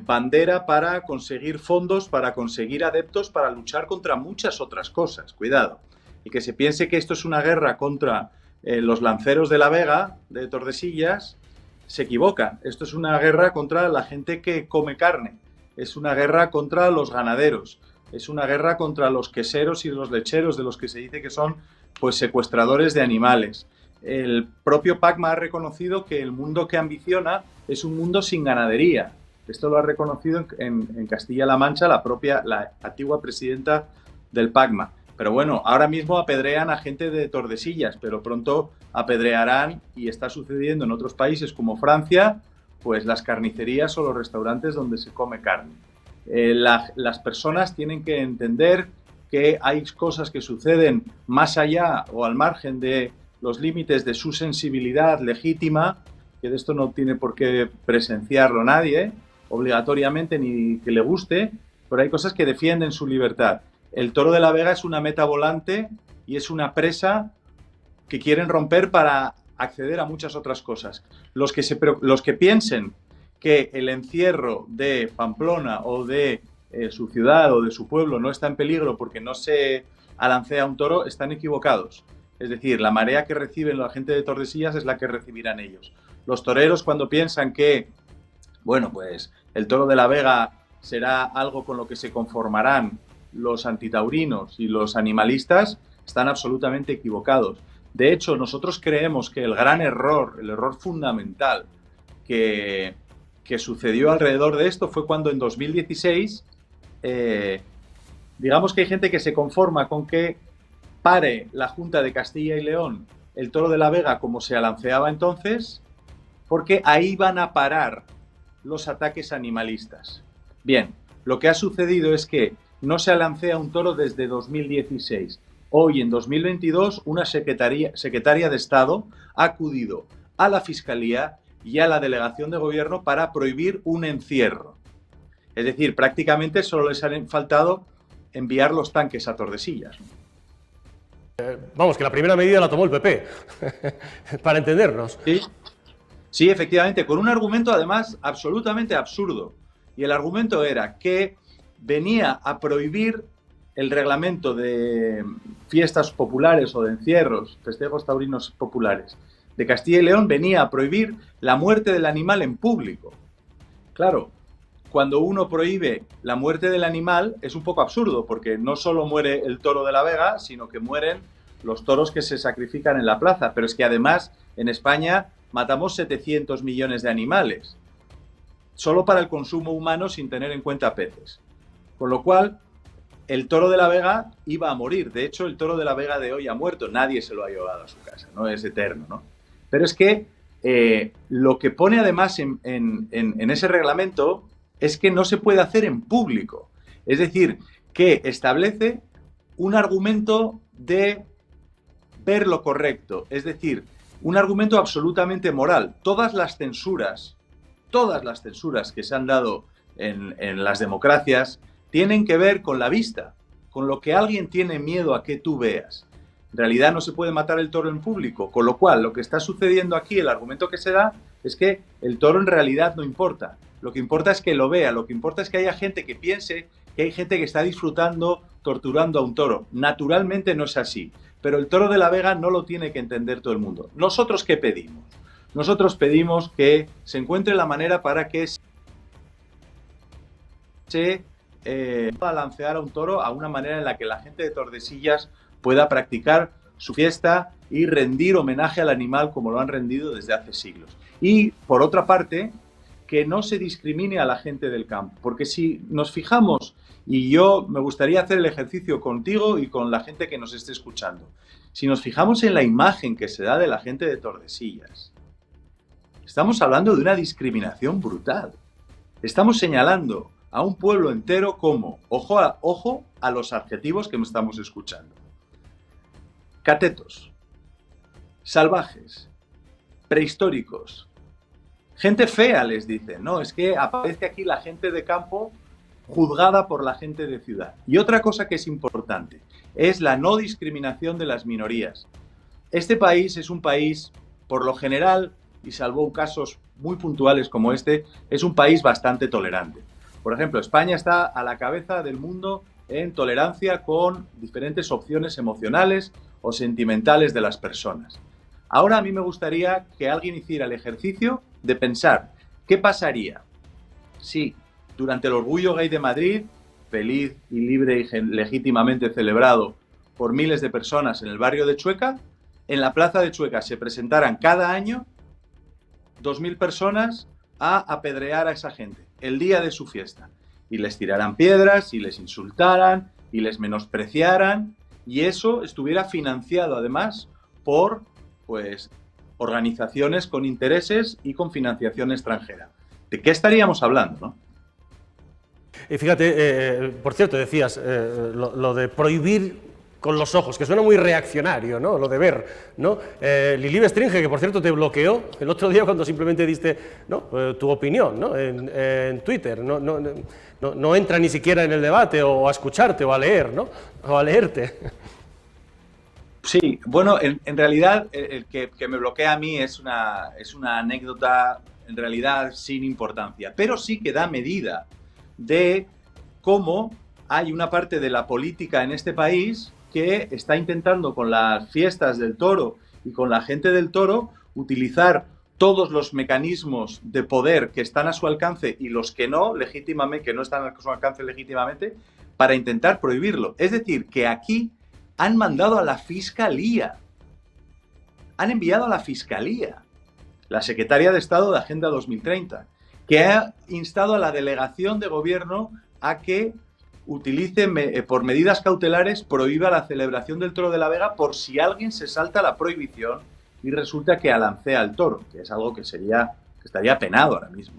bandera para conseguir fondos, para conseguir adeptos, para luchar contra muchas otras cosas. Cuidado. Y que se piense que esto es una guerra contra los lanceros de la Vega, de Tordesillas, se equivoca. Esto es una guerra contra la gente que come carne. Es una guerra contra los ganaderos. Es una guerra contra los queseros y los lecheros, de los que se dice que son, pues, secuestradores de animales. El propio PACMA ha reconocido que el mundo que ambiciona es un mundo sin ganadería. Esto lo ha reconocido en Castilla-La Mancha la antigua presidenta del PACMA. Pero bueno, ahora mismo apedrean a gente de Tordesillas, pero pronto apedrearán, y está sucediendo en otros países como Francia, pues las carnicerías o los restaurantes donde se come carne. Las personas tienen que entender que hay cosas que suceden más allá o al margen de los límites de su sensibilidad legítima, que de esto no tiene por qué presenciarlo nadie, obligatoriamente, ni que le guste, pero hay cosas que defienden su libertad. El Toro de la Vega es una meta volante y es una presa que quieren romper para acceder a muchas otras cosas. Los que piensen que el encierro de Pamplona o de su ciudad o de su pueblo no está en peligro porque no se alancea un toro, están equivocados. Es decir, la marea que reciben la gente de Tordesillas es la que recibirán ellos. Los toreros, cuando piensan que, bueno, pues el Toro de la Vega será algo con lo que se conformarán los antitaurinos y los animalistas, están absolutamente equivocados. De hecho, nosotros creemos que el gran error, el error fundamental que sucedió alrededor de esto fue cuando en 2016, digamos que hay gente que se conforma con que pare la Junta de Castilla y León el Toro de la Vega como se alanceaba entonces, porque ahí van a parar los ataques animalistas. Bien, lo que ha sucedido es que no se alancea un toro desde 2016. Hoy, en 2022, una secretaria de Estado ha acudido a la Fiscalía y a la Delegación de Gobierno para prohibir un encierro. Es decir, prácticamente solo les han faltado enviar los tanques a Tordesillas. Vamos, que la primera medida la tomó el PP, para entendernos. Sí, efectivamente, con un argumento además absolutamente absurdo. Y el argumento era que venía a prohibir el reglamento de fiestas populares o de encierros, festejos taurinos populares de Castilla y León, venía a prohibir la muerte del animal en público. Claro, cuando uno prohíbe la muerte del animal es un poco absurdo, porque no solo muere el toro de la Vega, sino que mueren los toros que se sacrifican en la plaza. Pero es que además en España matamos 700 millones de animales, solo para el consumo humano sin tener en cuenta peces. Con lo cual, el toro de la Vega iba a morir. De hecho, el toro de la Vega de hoy ha muerto. Nadie se lo ha llevado a su casa, no es eterno, ¿no? Pero es que lo que pone además en ese reglamento es que no se puede hacer en público. Es decir, que establece un argumento de ver lo correcto. Es decir, un argumento absolutamente moral. Todas las censuras que se han dado en las democracias tienen que ver con la vista, con lo que alguien tiene miedo a que tú veas. En realidad no se puede matar el toro en público, con lo cual lo que está sucediendo aquí, el argumento que se da, es que el toro en realidad no importa. Lo que importa es que lo vea, lo que importa es que haya gente que piense que hay gente que está disfrutando, torturando a un toro. Naturalmente no es así, pero el toro de la Vega no lo tiene que entender todo el mundo. ¿Nosotros qué pedimos? Nosotros pedimos que se encuentre la manera para que se balancear a un toro a una manera en la que la gente de Tordesillas pueda practicar su fiesta y rendir homenaje al animal como lo han rendido desde hace siglos. Y, por otra parte, que no se discrimine a la gente del campo, porque si nos fijamos, y yo me gustaría hacer el ejercicio contigo y con la gente que nos esté escuchando, si nos fijamos en la imagen que se da de la gente de Tordesillas, estamos hablando de una discriminación brutal. Estamos señalando a un pueblo entero como, ojo a los adjetivos que estamos escuchando: catetos, salvajes, prehistóricos, gente fea, les dicen, ¿no? Es que aparece aquí la gente de campo juzgada por la gente de ciudad. Y otra cosa que es importante es la no discriminación de las minorías. Este país es un país, por lo general, y salvo casos muy puntuales como este, es un país bastante tolerante. Por ejemplo, España está a la cabeza del mundo en tolerancia con diferentes opciones emocionales o sentimentales de las personas. Ahora a mí me gustaría que alguien hiciera el ejercicio de pensar qué pasaría si durante el Orgullo Gay de Madrid, feliz y libre y legítimamente celebrado por miles de personas en el barrio de Chueca, en la plaza de Chueca se presentaran cada año 2.000 personas a apedrear a esa gente el día de su fiesta, y les tiraran piedras y les insultaran y les menospreciaran, y eso estuviera financiado además por organizaciones con intereses y con financiación extranjera. ¿De qué estaríamos hablando, no? Y fíjate, por cierto, decías lo de prohibir con los ojos, que suena muy reaccionario, ¿no? Lo de ver, ¿no? Lili Stringe, que por cierto te bloqueó el otro día cuando simplemente diste, ¿no? Tu opinión, ¿no? En Twitter, no entra ni siquiera en el debate o a escucharte o a leer, ¿no? O a leerte. Sí, bueno, en realidad el que me bloquea a mí es una anécdota en realidad sin importancia, pero sí que da medida de cómo hay una parte de la política en este país que está intentando con las fiestas del toro y con la gente del toro utilizar todos los mecanismos de poder que están a su alcance y los que no legítimamente, que no están a su alcance legítimamente, para intentar prohibirlo. Es decir, que aquí han mandado a la Fiscalía, han enviado a la Fiscalía, la Secretaria de Estado de Agenda 2030, que ha instado a la delegación de gobierno a que utilice por medidas cautelares, prohíba la celebración del Toro de la Vega por si alguien se salta la prohibición y resulta que alancea al toro, que es algo que estaría penado ahora mismo.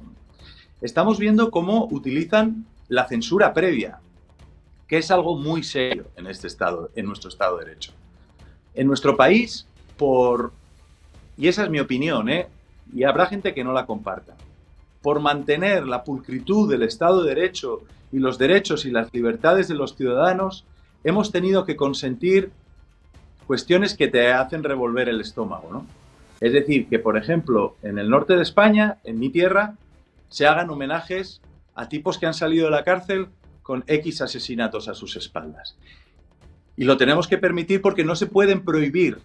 Estamos viendo cómo utilizan la censura previa, que es algo muy serio en nuestro Estado de Derecho. En nuestro país, y esa es mi opinión, y habrá gente que no la comparta, por mantener la pulcritud del Estado de Derecho y los derechos y las libertades de los ciudadanos, hemos tenido que consentir cuestiones que te hacen revolver el estómago, ¿no? Es decir, que por ejemplo, en el norte de España, en mi tierra, se hagan homenajes a tipos que han salido de la cárcel con X asesinatos a sus espaldas. Y lo tenemos que permitir porque no se pueden prohibir,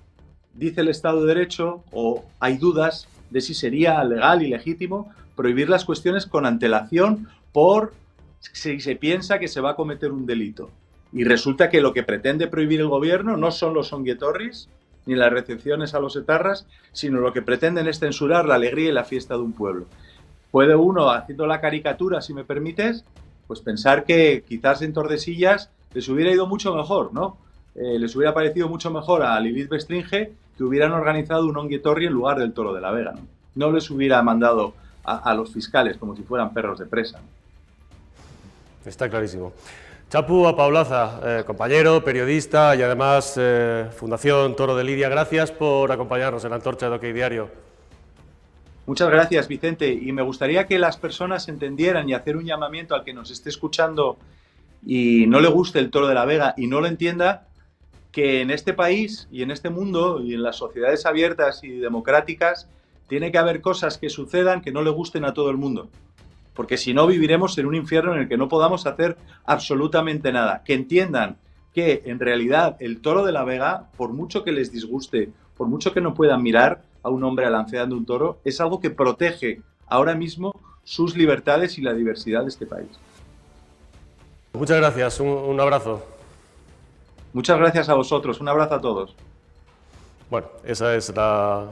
dice el Estado de Derecho, o hay dudas de si sería legal y legítimo prohibir las cuestiones con antelación por si se piensa que se va a cometer un delito. Y resulta que lo que pretende prohibir el gobierno no son los onguietorris ni las recepciones a los etarras, sino lo que pretenden es censurar la alegría y la fiesta de un pueblo. Puede uno, haciendo la caricatura, si me permites, pues pensar que quizás en Tordesillas les hubiera ido mucho mejor, ¿no? Les hubiera parecido mucho mejor a Lilith Bestringe que hubieran organizado un onguietorri en lugar del Toro de la Vega, ¿no? No les hubiera mandado a los fiscales como si fueran perros de presa, ¿no? Está clarísimo. Chapu Apaolaza, compañero, periodista y además Fundación Toro de Lidia, gracias por acompañarnos en la Antorcha de OK Diario. Muchas gracias, Vicente, y me gustaría que las personas entendieran y hacer un llamamiento al que nos esté escuchando y no le guste el Toro de la Vega y no lo entienda, que en este país y en este mundo y en las sociedades abiertas y democráticas tiene que haber cosas que sucedan que no le gusten a todo el mundo. Porque si no, viviremos en un infierno en el que no podamos hacer absolutamente nada. Que entiendan que, en realidad, el Toro de la Vega, por mucho que les disguste, por mucho que no puedan mirar a un hombre alanceando un toro, es algo que protege ahora mismo sus libertades y la diversidad de este país. Muchas gracias, un abrazo. Muchas gracias a vosotros, un abrazo a todos. Bueno, esa es la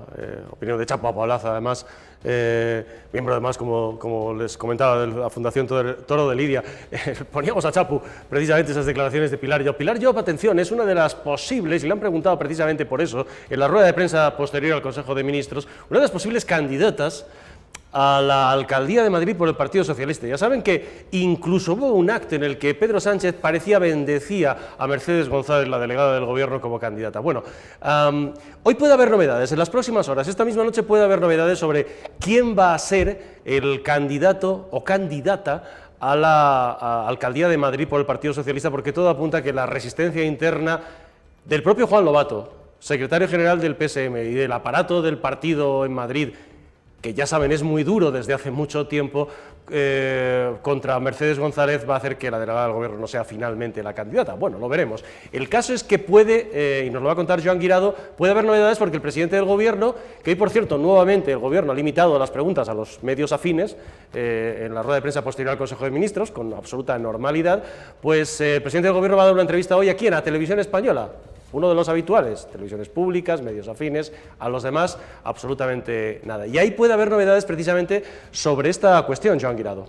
opinión de Chapu Apaolaza, además, miembro además, como les comentaba, de la Fundación Toro de Lidia. Poníamos a Chapu precisamente esas declaraciones de Pilar Llop. Pilar Llop, atención, es una de las posibles, y le han preguntado precisamente por eso, en la rueda de prensa posterior al Consejo de Ministros, una de las posibles candidatas a la alcaldía de Madrid por el Partido Socialista. Ya saben que incluso hubo un acto en el que Pedro Sánchez bendecía a Mercedes González, la delegada del Gobierno, como candidata. Bueno, hoy puede haber novedades, en las próximas horas, esta misma noche puede haber novedades sobre quién va a ser el candidato o candidata a la alcaldía de Madrid por el Partido Socialista, porque todo apunta a que la resistencia interna del propio Juan Lobato, secretario general del PSM, y del aparato del partido en Madrid, que ya saben es muy duro desde hace mucho tiempo, contra Mercedes González, va a hacer que la delegada del Gobierno no sea finalmente la candidata. Bueno, lo veremos. El caso es que puede, y nos lo va a contar Joan Guirado, puede haber novedades porque el presidente del Gobierno, que hoy por cierto nuevamente el Gobierno ha limitado las preguntas a los medios afines, en la rueda de prensa posterior al Consejo de Ministros, con absoluta normalidad, pues el presidente del Gobierno va a dar una entrevista hoy aquí en la Televisión Española. Uno de los habituales, televisiones públicas, medios afines, a los demás absolutamente nada. Y ahí puede haber novedades precisamente sobre esta cuestión, Joan Guirado.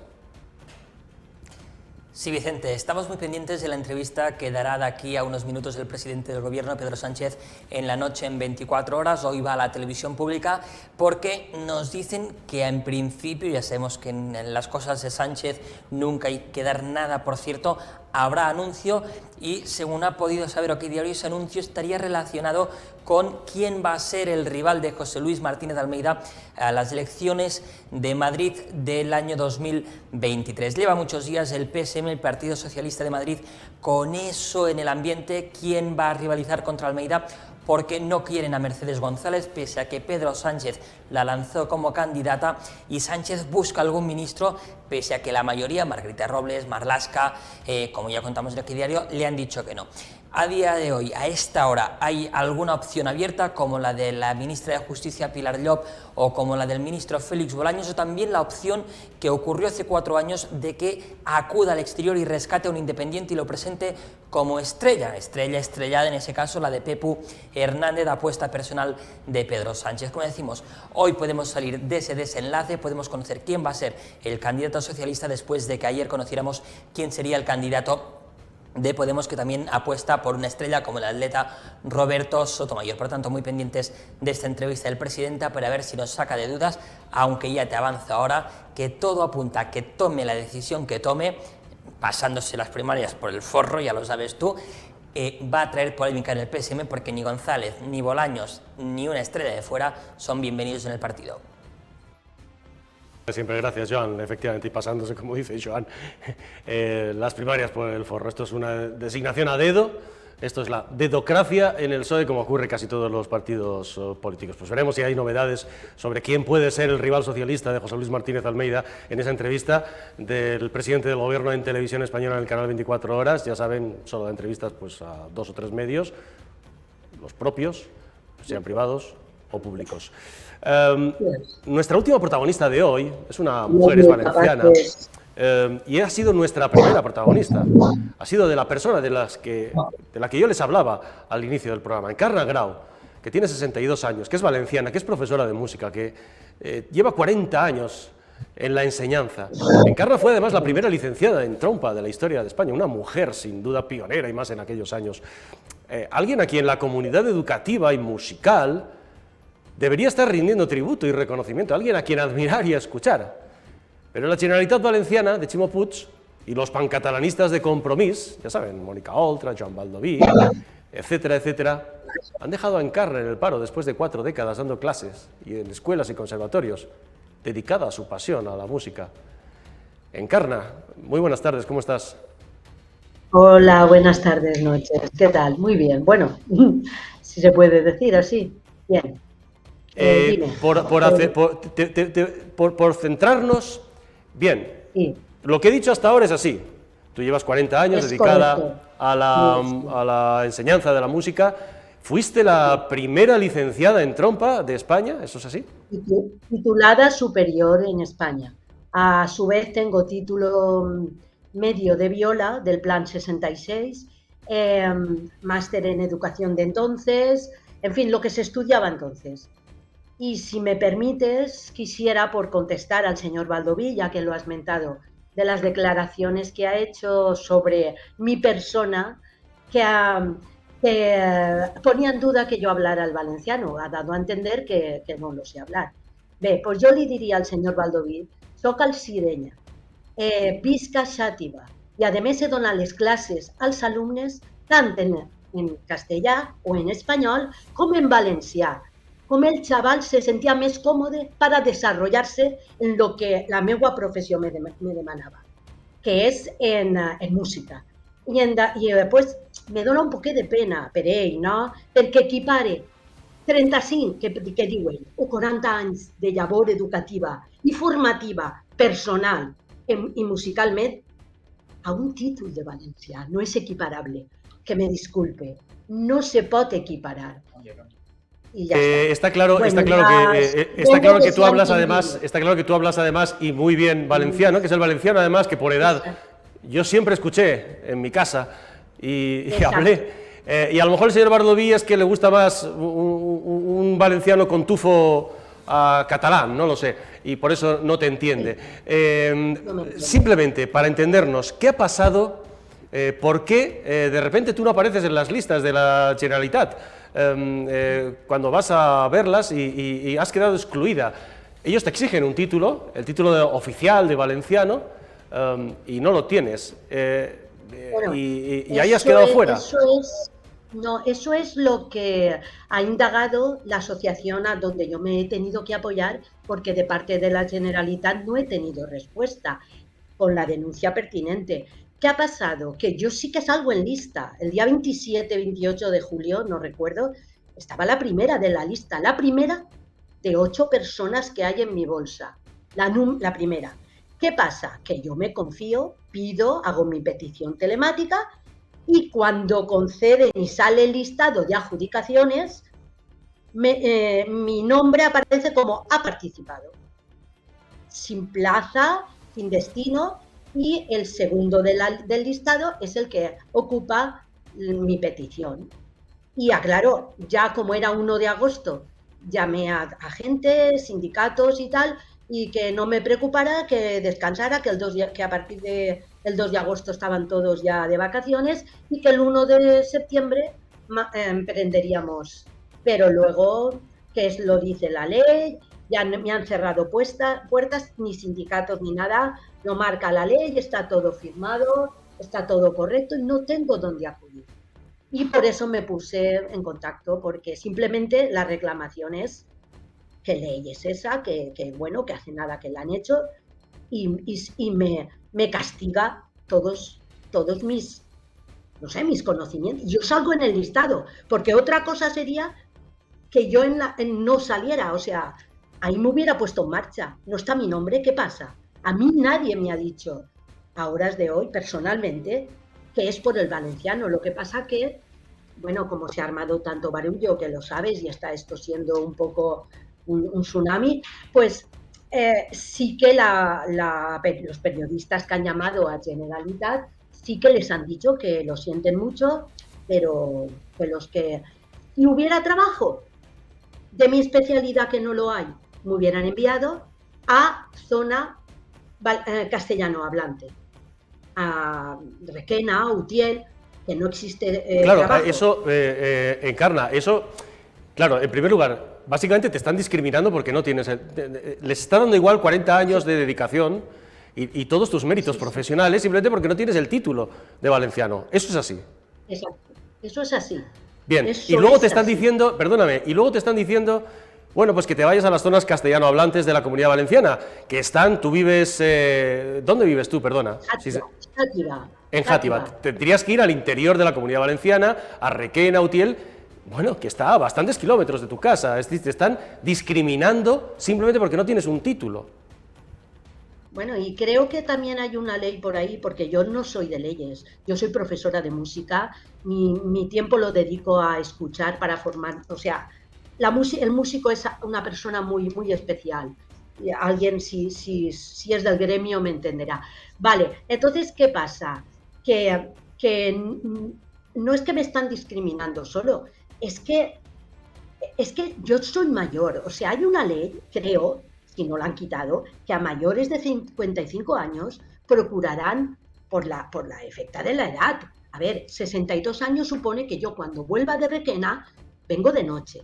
Sí, Vicente, estamos muy pendientes de la entrevista que dará de aquí a unos minutos el presidente del Gobierno, Pedro Sánchez, en la noche en 24 horas. Hoy va a la televisión pública porque nos dicen que en principio, ya sabemos que en las cosas de Sánchez nunca hay que dar nada por cierto, habrá anuncio y según ha podido saber OK Diario, ese anuncio estaría relacionado con quién va a ser el rival de José Luis Martínez Almeida a las elecciones de Madrid del año 2023. Lleva muchos días el PSM, el Partido Socialista de Madrid, con eso en el ambiente, quién va a rivalizar contra Almeida, porque no quieren a Mercedes González, pese a que Pedro Sánchez la lanzó como candidata, y Sánchez busca algún ministro, pese a que la mayoría, Margarita Robles, Marlaska, como ya contamos en OK Diario, le han dicho que no. A día de hoy, a esta hora, hay alguna opción abierta, como la de la ministra de Justicia, Pilar Llop, o como la del ministro Félix Bolaños, o también la opción que ocurrió hace 4 años de que acuda al exterior y rescate a un independiente y lo presente como estrellada en ese caso, la de Pepu Hernández, apuesta personal de Pedro Sánchez. Como decimos, hoy podemos salir de ese desenlace, podemos conocer quién va a ser el candidato socialista después de que ayer conociéramos quién sería el candidato de Podemos, que también apuesta por una estrella como el atleta Roberto Sotomayor. Por lo tanto, muy pendientes de esta entrevista del presidente para ver si nos saca de dudas, aunque ya te avanzo ahora que todo apunta a que tome la decisión que tome, pasándose las primarias por el forro, ya lo sabes tú, va a traer polémica en el PSM porque ni González, ni Bolaños, ni una estrella de fuera son bienvenidos en el partido. Siempre gracias, Joan, efectivamente, y pasándose, como dice Joan, las primarias por el forro. Esto es una designación a dedo Esto es la dedocracia en el PSOE, como ocurre casi todos los partidos políticos. Pues veremos si hay novedades sobre quién puede ser el rival socialista de José Luis Martínez Almeida en esa entrevista del presidente del Gobierno en Televisión Española en el canal 24 Horas. Ya saben, solo da entrevistas pues, a 2 o 3 medios, los propios, sean privados o públicos. Nuestra última protagonista de hoy es una mujer, es valenciana. Y ha sido nuestra primera protagonista. Ha sido de la persona de la que yo les hablaba al inicio del programa, Encarna Grau, que tiene 62 años, que es valenciana, que es profesora de música, que lleva 40 años en la enseñanza. Encarna fue además la primera licenciada en trompa de la historia de España, una mujer sin duda pionera y más en aquellos años. Alguien a quien la comunidad educativa y musical debería estar rindiendo tributo y reconocimiento, alguien a quien admirar y escuchar. Pero la Generalitat Valenciana de Ximo Puig y los pancatalanistas de Compromís, ya saben, Mónica Oltra, Joan Baldoví, etcétera, etcétera, han dejado a Encarna en el paro después de 4 décadas dando clases y en escuelas y conservatorios, dedicada a su pasión, a la música. Encarna, muy buenas tardes, ¿cómo estás? Hola, buenas tardes, noches, ¿qué tal? Muy bien, bueno, si se puede decir así, bien. Dime. Por centrarnos, bien, sí. Lo que he dicho hasta ahora es así. Tú llevas 40 años dedicada a la enseñanza de la música. ¿Fuiste la primera licenciada en trompa de España? ¿Eso es así? Titulada superior en España. A su vez tengo título medio de viola del Plan 66, máster en educación de entonces, en fin, lo que se estudiaba entonces. Y si me permites, quisiera, por contestar al señor Baldoví, ya que lo has mentado, de las declaraciones que ha hecho sobre mi persona, que ponía en duda que yo hablara el valenciano, ha dado a entender que no lo sé hablar. Bé, pues yo le diria al senyor Baldoví, soc alcirenya, visc a Xàtiva, i a més he donat les classes als alumnes tant en castellà o en espanyol com en valencià, com el xaval se sentia més còmode para desarrollarse en lo que la meva professió me demanava, que és en música. I pues, me dona un poquet de pena per ell, no? Perquè equipare 35, que diu ell, o 40 anys de llavor educativa i formativa, personal i musicalment, a un títol de valencià. No és equiparable. Que me disculpe. No se pot equiparar. Y ya está. Está claro que tú hablas además y muy bien valenciano, que es el valenciano además que por edad yo siempre escuché en mi casa y hablé. Y a lo mejor el señor Baldoví es que le gusta más un valenciano con tufo catalán, no lo sé, y por eso no te entiende. Simplemente para entendernos, ¿qué ha pasado? ¿Por qué de repente tú no apareces en las listas de la Generalitat? Cuando vas a verlas y has quedado excluida. Ellos te exigen un título, el título oficial de valenciano, y no lo tienes. Y ahí has quedado fuera. Eso es lo que ha indagado la asociación a donde yo me he tenido que apoyar, porque de parte de la Generalitat no he tenido respuesta con la denuncia pertinente. ¿Qué ha pasado? Que yo sí que salgo en lista. El día 27-28 de julio, no recuerdo, estaba la primera de la lista, la primera de 8 personas que hay en mi bolsa, la primera. ¿Qué pasa? Que yo me confío, pido, hago mi petición telemática y cuando conceden y sale el listado de adjudicaciones, mi nombre aparece como ha participado. Sin plaza, sin destino. Y el segundo del listado es el que ocupa mi petición. Y aclaro, ya como era 1 de agosto, llamé a agentes, sindicatos y tal, y que no me preocupara, que descansara, que a partir del 2 de agosto estaban todos ya de vacaciones y que el 1 de septiembre emprenderíamos. Pero luego, que lo dice la ley, ya me han cerrado puertas, ni sindicatos ni nada, lo marca la ley, está todo firmado, está todo correcto y no tengo dónde acudir. Y por eso me puse en contacto, porque simplemente la reclamación es que ley es esa, que hace nada que la han hecho y me castiga todos mis no sé, mis conocimientos. Yo salgo en el listado, porque otra cosa sería que yo no saliera, o sea, ahí me hubiera puesto en marcha. No está mi nombre, ¿qué pasa? A mí nadie me ha dicho, a horas de hoy, personalmente, que es por el valenciano. Lo que pasa que, bueno, como se ha armado tanto barullo, que lo sabes, y está esto siendo un poco un tsunami, pues sí que los periodistas que han llamado a Generalitat sí que les han dicho que lo sienten mucho, pero que si hubiera trabajo de mi especialidad, que no lo hay, me hubieran enviado a zona castellano hablante, a Requena, a Utiel, que no existe claro, trabajo. Eso, Encarna, eso, claro, en primer lugar, básicamente te están discriminando porque no tienes, les está dando igual 40 años de dedicación y todos tus méritos profesionales simplemente porque no tienes el título de valenciano. Eso es así. Exacto, eso es así. Bien, Eso y luego es te están así. diciendo, perdóname, y luego te están diciendo, bueno, pues que te vayas a las zonas castellano hablantes de la Comunidad Valenciana, que están, tú vives, ¿dónde vives tú, perdona? Játiva. En Játiva. Tendrías que ir al interior de la Comunidad Valenciana, a Requena, Utiel, bueno, que está a bastantes kilómetros de tu casa, es decir, te están discriminando simplemente porque no tienes un título. Bueno, y creo que también hay una ley por ahí, porque yo no soy de leyes, yo soy profesora de música, mi tiempo lo dedico a escuchar para formar, o sea, el músico es una persona muy, muy especial. Alguien, si es del gremio, me entenderá. Vale, entonces, ¿qué pasa? Que no es que me están discriminando solo, es que yo soy mayor, o sea, hay una ley, creo, si no la han quitado, que a mayores de 55 años procurarán por la efecta de la edad. A ver, 62 años supone que yo cuando vuelva de Requena vengo de noche.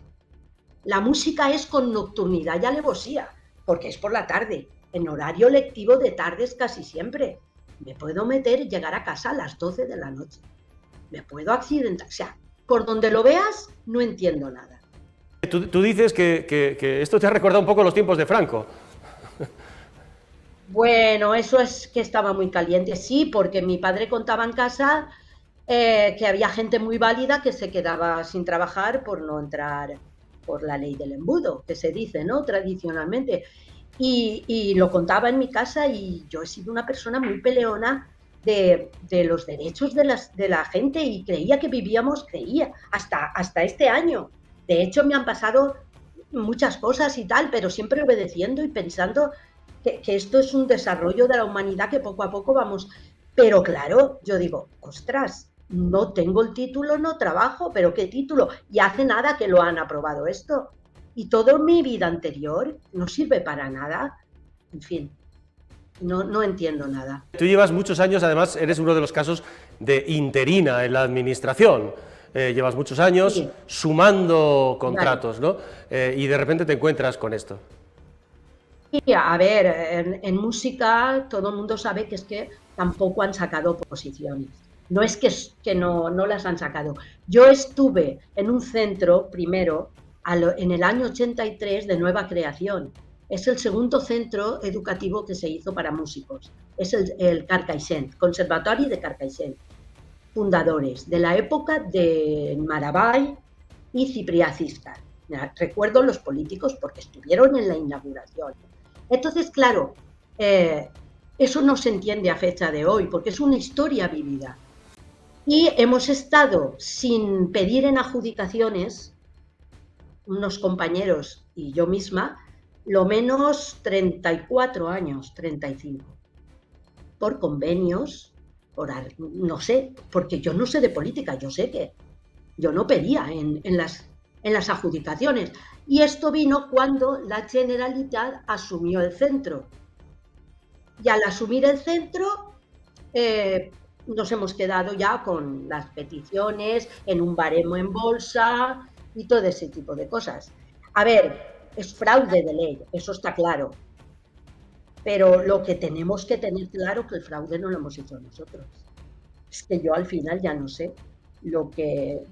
La música es con nocturnidad y alevosía, porque es por la tarde, en horario lectivo de tardes casi siempre. Me puedo meter y llegar a casa a las 12 de la noche. Me puedo accidentar, o sea, por donde lo veas, no entiendo nada. Tú dices que esto te ha recordado un poco los tiempos de Franco. Bueno, eso es que estaba muy caliente, sí, porque mi padre contaba en casa que había gente muy válida que se quedaba sin trabajar por no entrar por la ley del embudo, que se dice, ¿no?, tradicionalmente. Y lo contaba en mi casa, y yo he sido una persona muy peleona de los derechos de la gente, y creía que vivíamos, hasta este año. De hecho, me han pasado muchas cosas y tal, pero siempre obedeciendo y pensando que esto es un desarrollo de la humanidad, que poco a poco vamos. Pero claro, yo digo, ostras, no tengo el título, no trabajo, pero ¿qué título? Y hace nada que lo han aprobado esto. Y toda mi vida anterior no sirve para nada. En fin, no entiendo nada. Tú llevas muchos años, además, eres uno de los casos de interina en la administración. Llevas muchos años sí, sumando contratos, ¿no? Y de repente te encuentras con esto. Sí, a ver, en música todo el mundo sabe que es que tampoco han sacado posiciones. No es que no las han sacado. Yo estuve en un centro, primero, en el año 83, de nueva creación. Es el segundo centro educativo que se hizo para músicos. Es el Carcaixent, Conservatori de Carcaixent. Fundadores de la época de Maravall y Ciprià Ciscar. Recuerdo los políticos porque estuvieron en la inauguración. Entonces, claro, eso no se entiende a fecha de hoy, porque es una historia vivida. Y hemos estado sin pedir en adjudicaciones, unos compañeros y yo misma, lo menos 34 años, 35, por convenios, no sé, porque yo no sé de política, yo sé que yo no pedía en las adjudicaciones. Y esto vino cuando la Generalitat asumió el centro. Y al asumir el centro, nos hemos quedado ya con las peticiones, en un baremo en bolsa y todo ese tipo de cosas. A ver, es fraude de ley, eso está claro. Pero lo que tenemos que tener claro es que el fraude no lo hemos hecho nosotros. Es que yo al final ya no sé lo que...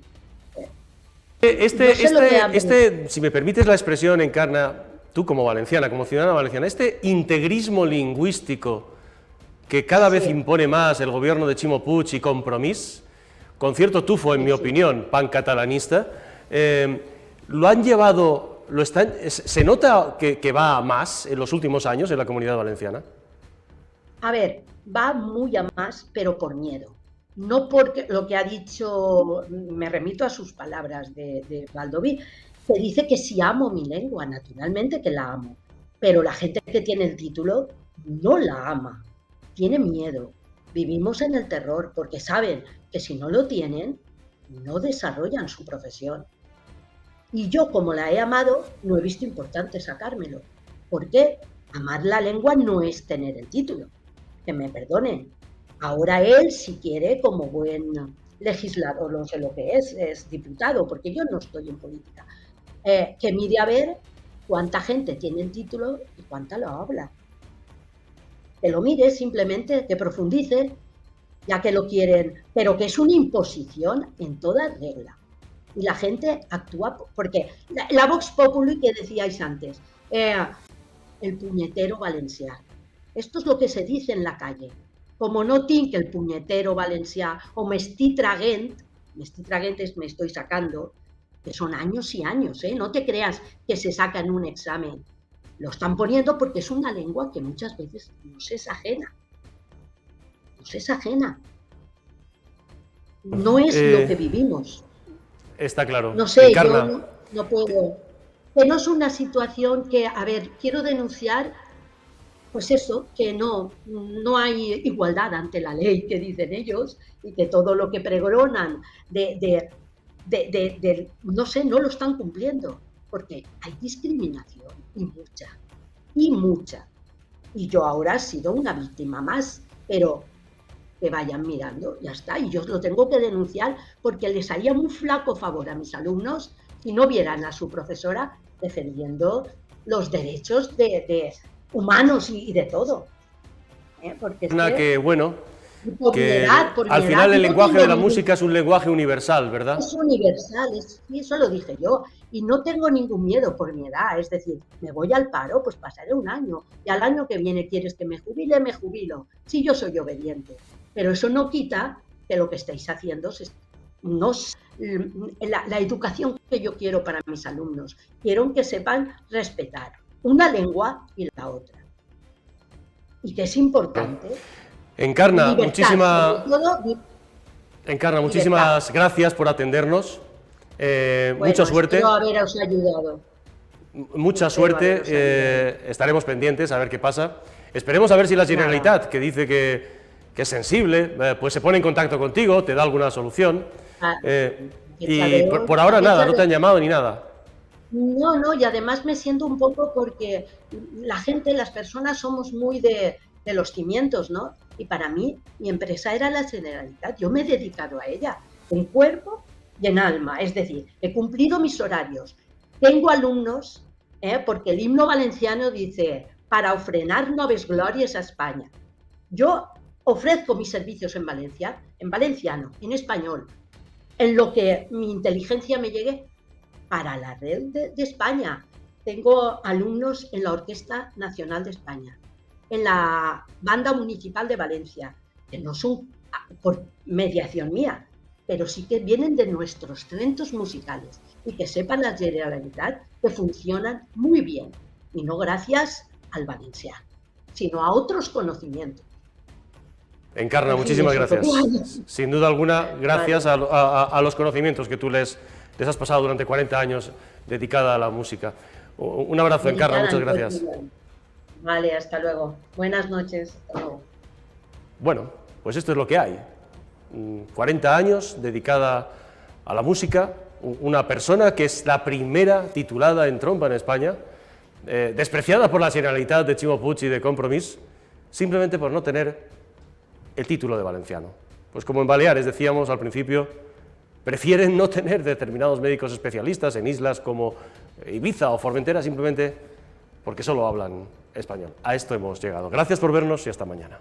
si me permites la expresión, Encarna, tú como valenciana, como ciudadana valenciana, este integrismo lingüístico que cada vez impone más el gobierno de Ximo Puig y Compromís, con cierto tufo, en mi opinión, pancatalanista, lo han llevado, ¿se nota que va a más en los últimos años en la Comunidad Valenciana? A ver, va muy a más, pero por miedo. No porque lo que ha dicho, me remito a sus palabras de Baldoví, que dice que si amo mi lengua, naturalmente que la amo, pero la gente que tiene el título no la ama, tiene miedo. Vivimos en el terror porque saben que si no lo tienen, no desarrollan su profesión. Y yo, como la he amado, no he visto importante sacármelo. ¿Por qué? Amar la lengua no es tener el título. Que me perdonen. Ahora él, si quiere, como buen legislador, no sé lo que es diputado, porque yo no estoy en política, que mire a ver cuánta gente tiene el título y cuánta lo habla. Que lo mire simplemente, que profundice, ya que lo quieren, pero que es una imposición en toda regla. Y la gente actúa, porque la Vox Populi que decíais antes, el puñetero valencià. Esto es lo que se dice en la calle. Como no tinc el puñetero valencià o me estoy traguent es me estoy sacando, que son años y años, no te creas que se saca en un examen. Lo están poniendo porque es una lengua que muchas veces nos es ajena. Nos es ajena. No es lo que vivimos. Está claro. No sé, Encarna. yo no puedo. Que no es una situación que, a ver, quiero denunciar, pues eso, que no hay igualdad ante la ley, que dicen ellos, y que todo lo que pregonan no sé, no lo están cumpliendo, porque hay discriminación, y mucha. Y yo ahora he sido una víctima más, pero que vayan mirando, ya está, y yo lo tengo que denunciar porque les haría un flaco favor a mis alumnos si no vieran a su profesora defendiendo los derechos de humanos y de todo. Porque que bueno, que al final el lenguaje de la música es un lenguaje universal, ¿verdad? Es universal, y eso lo dije yo, y no tengo ningún miedo por mi edad, es decir, me voy al paro, pues pasaré un año, y al año que viene quieres que me jubile, me jubilo, si yo soy obediente, pero eso no quita que lo que estáis haciendo no es la educación que yo quiero para mis alumnos, quiero que sepan respetar una lengua y la otra, y que es importante. Encarna, muchísimas gracias por atendernos. Mucha suerte. Espero haberos ayudado. Mucha suerte. Estaremos pendientes a ver qué pasa. Esperemos a ver si la Generalitat, que dice que es sensible, pues se pone en contacto contigo, te da alguna solución. Y por ahora nada, no te han llamado ni nada. No, y además me siento un poco porque la gente, las personas somos muy de los cimientos, ¿no? Y para mí, mi empresa era la Generalitat, yo me he dedicado a ella, en cuerpo y en alma, es decir, he cumplido mis horarios. Tengo alumnos, porque el himno valenciano dice, para ofrenar noves glorias a España. Yo ofrezco mis servicios en valenciano, en español, en lo que mi inteligencia me llegue para la red de España. Tengo alumnos en la Orquesta Nacional de España, en la Banda Municipal de Valencia, que no son por mediación mía, pero sí que vienen de nuestros centros musicales y que sepan la Generalitat que funcionan muy bien, y no gracias al valenciano, sino a otros conocimientos. Encarna, muchísimas gracias. Sin duda alguna, gracias a los conocimientos que tú les has pasado durante 40 años dedicada a la música. Un abrazo, Encarna, muchas gracias. Vale, hasta luego. Buenas noches. Hasta luego. Bueno, pues esto es lo que hay. 40 años dedicada a la música, una persona que es la primera titulada en trompa en España, despreciada por la Generalitat de Ximo Puig y de Compromís, simplemente por no tener el título de valenciano. Pues como en Baleares decíamos al principio, prefieren no tener determinados médicos especialistas en islas como Ibiza o Formentera simplemente porque solo hablan español. A esto hemos llegado. Gracias por vernos y hasta mañana.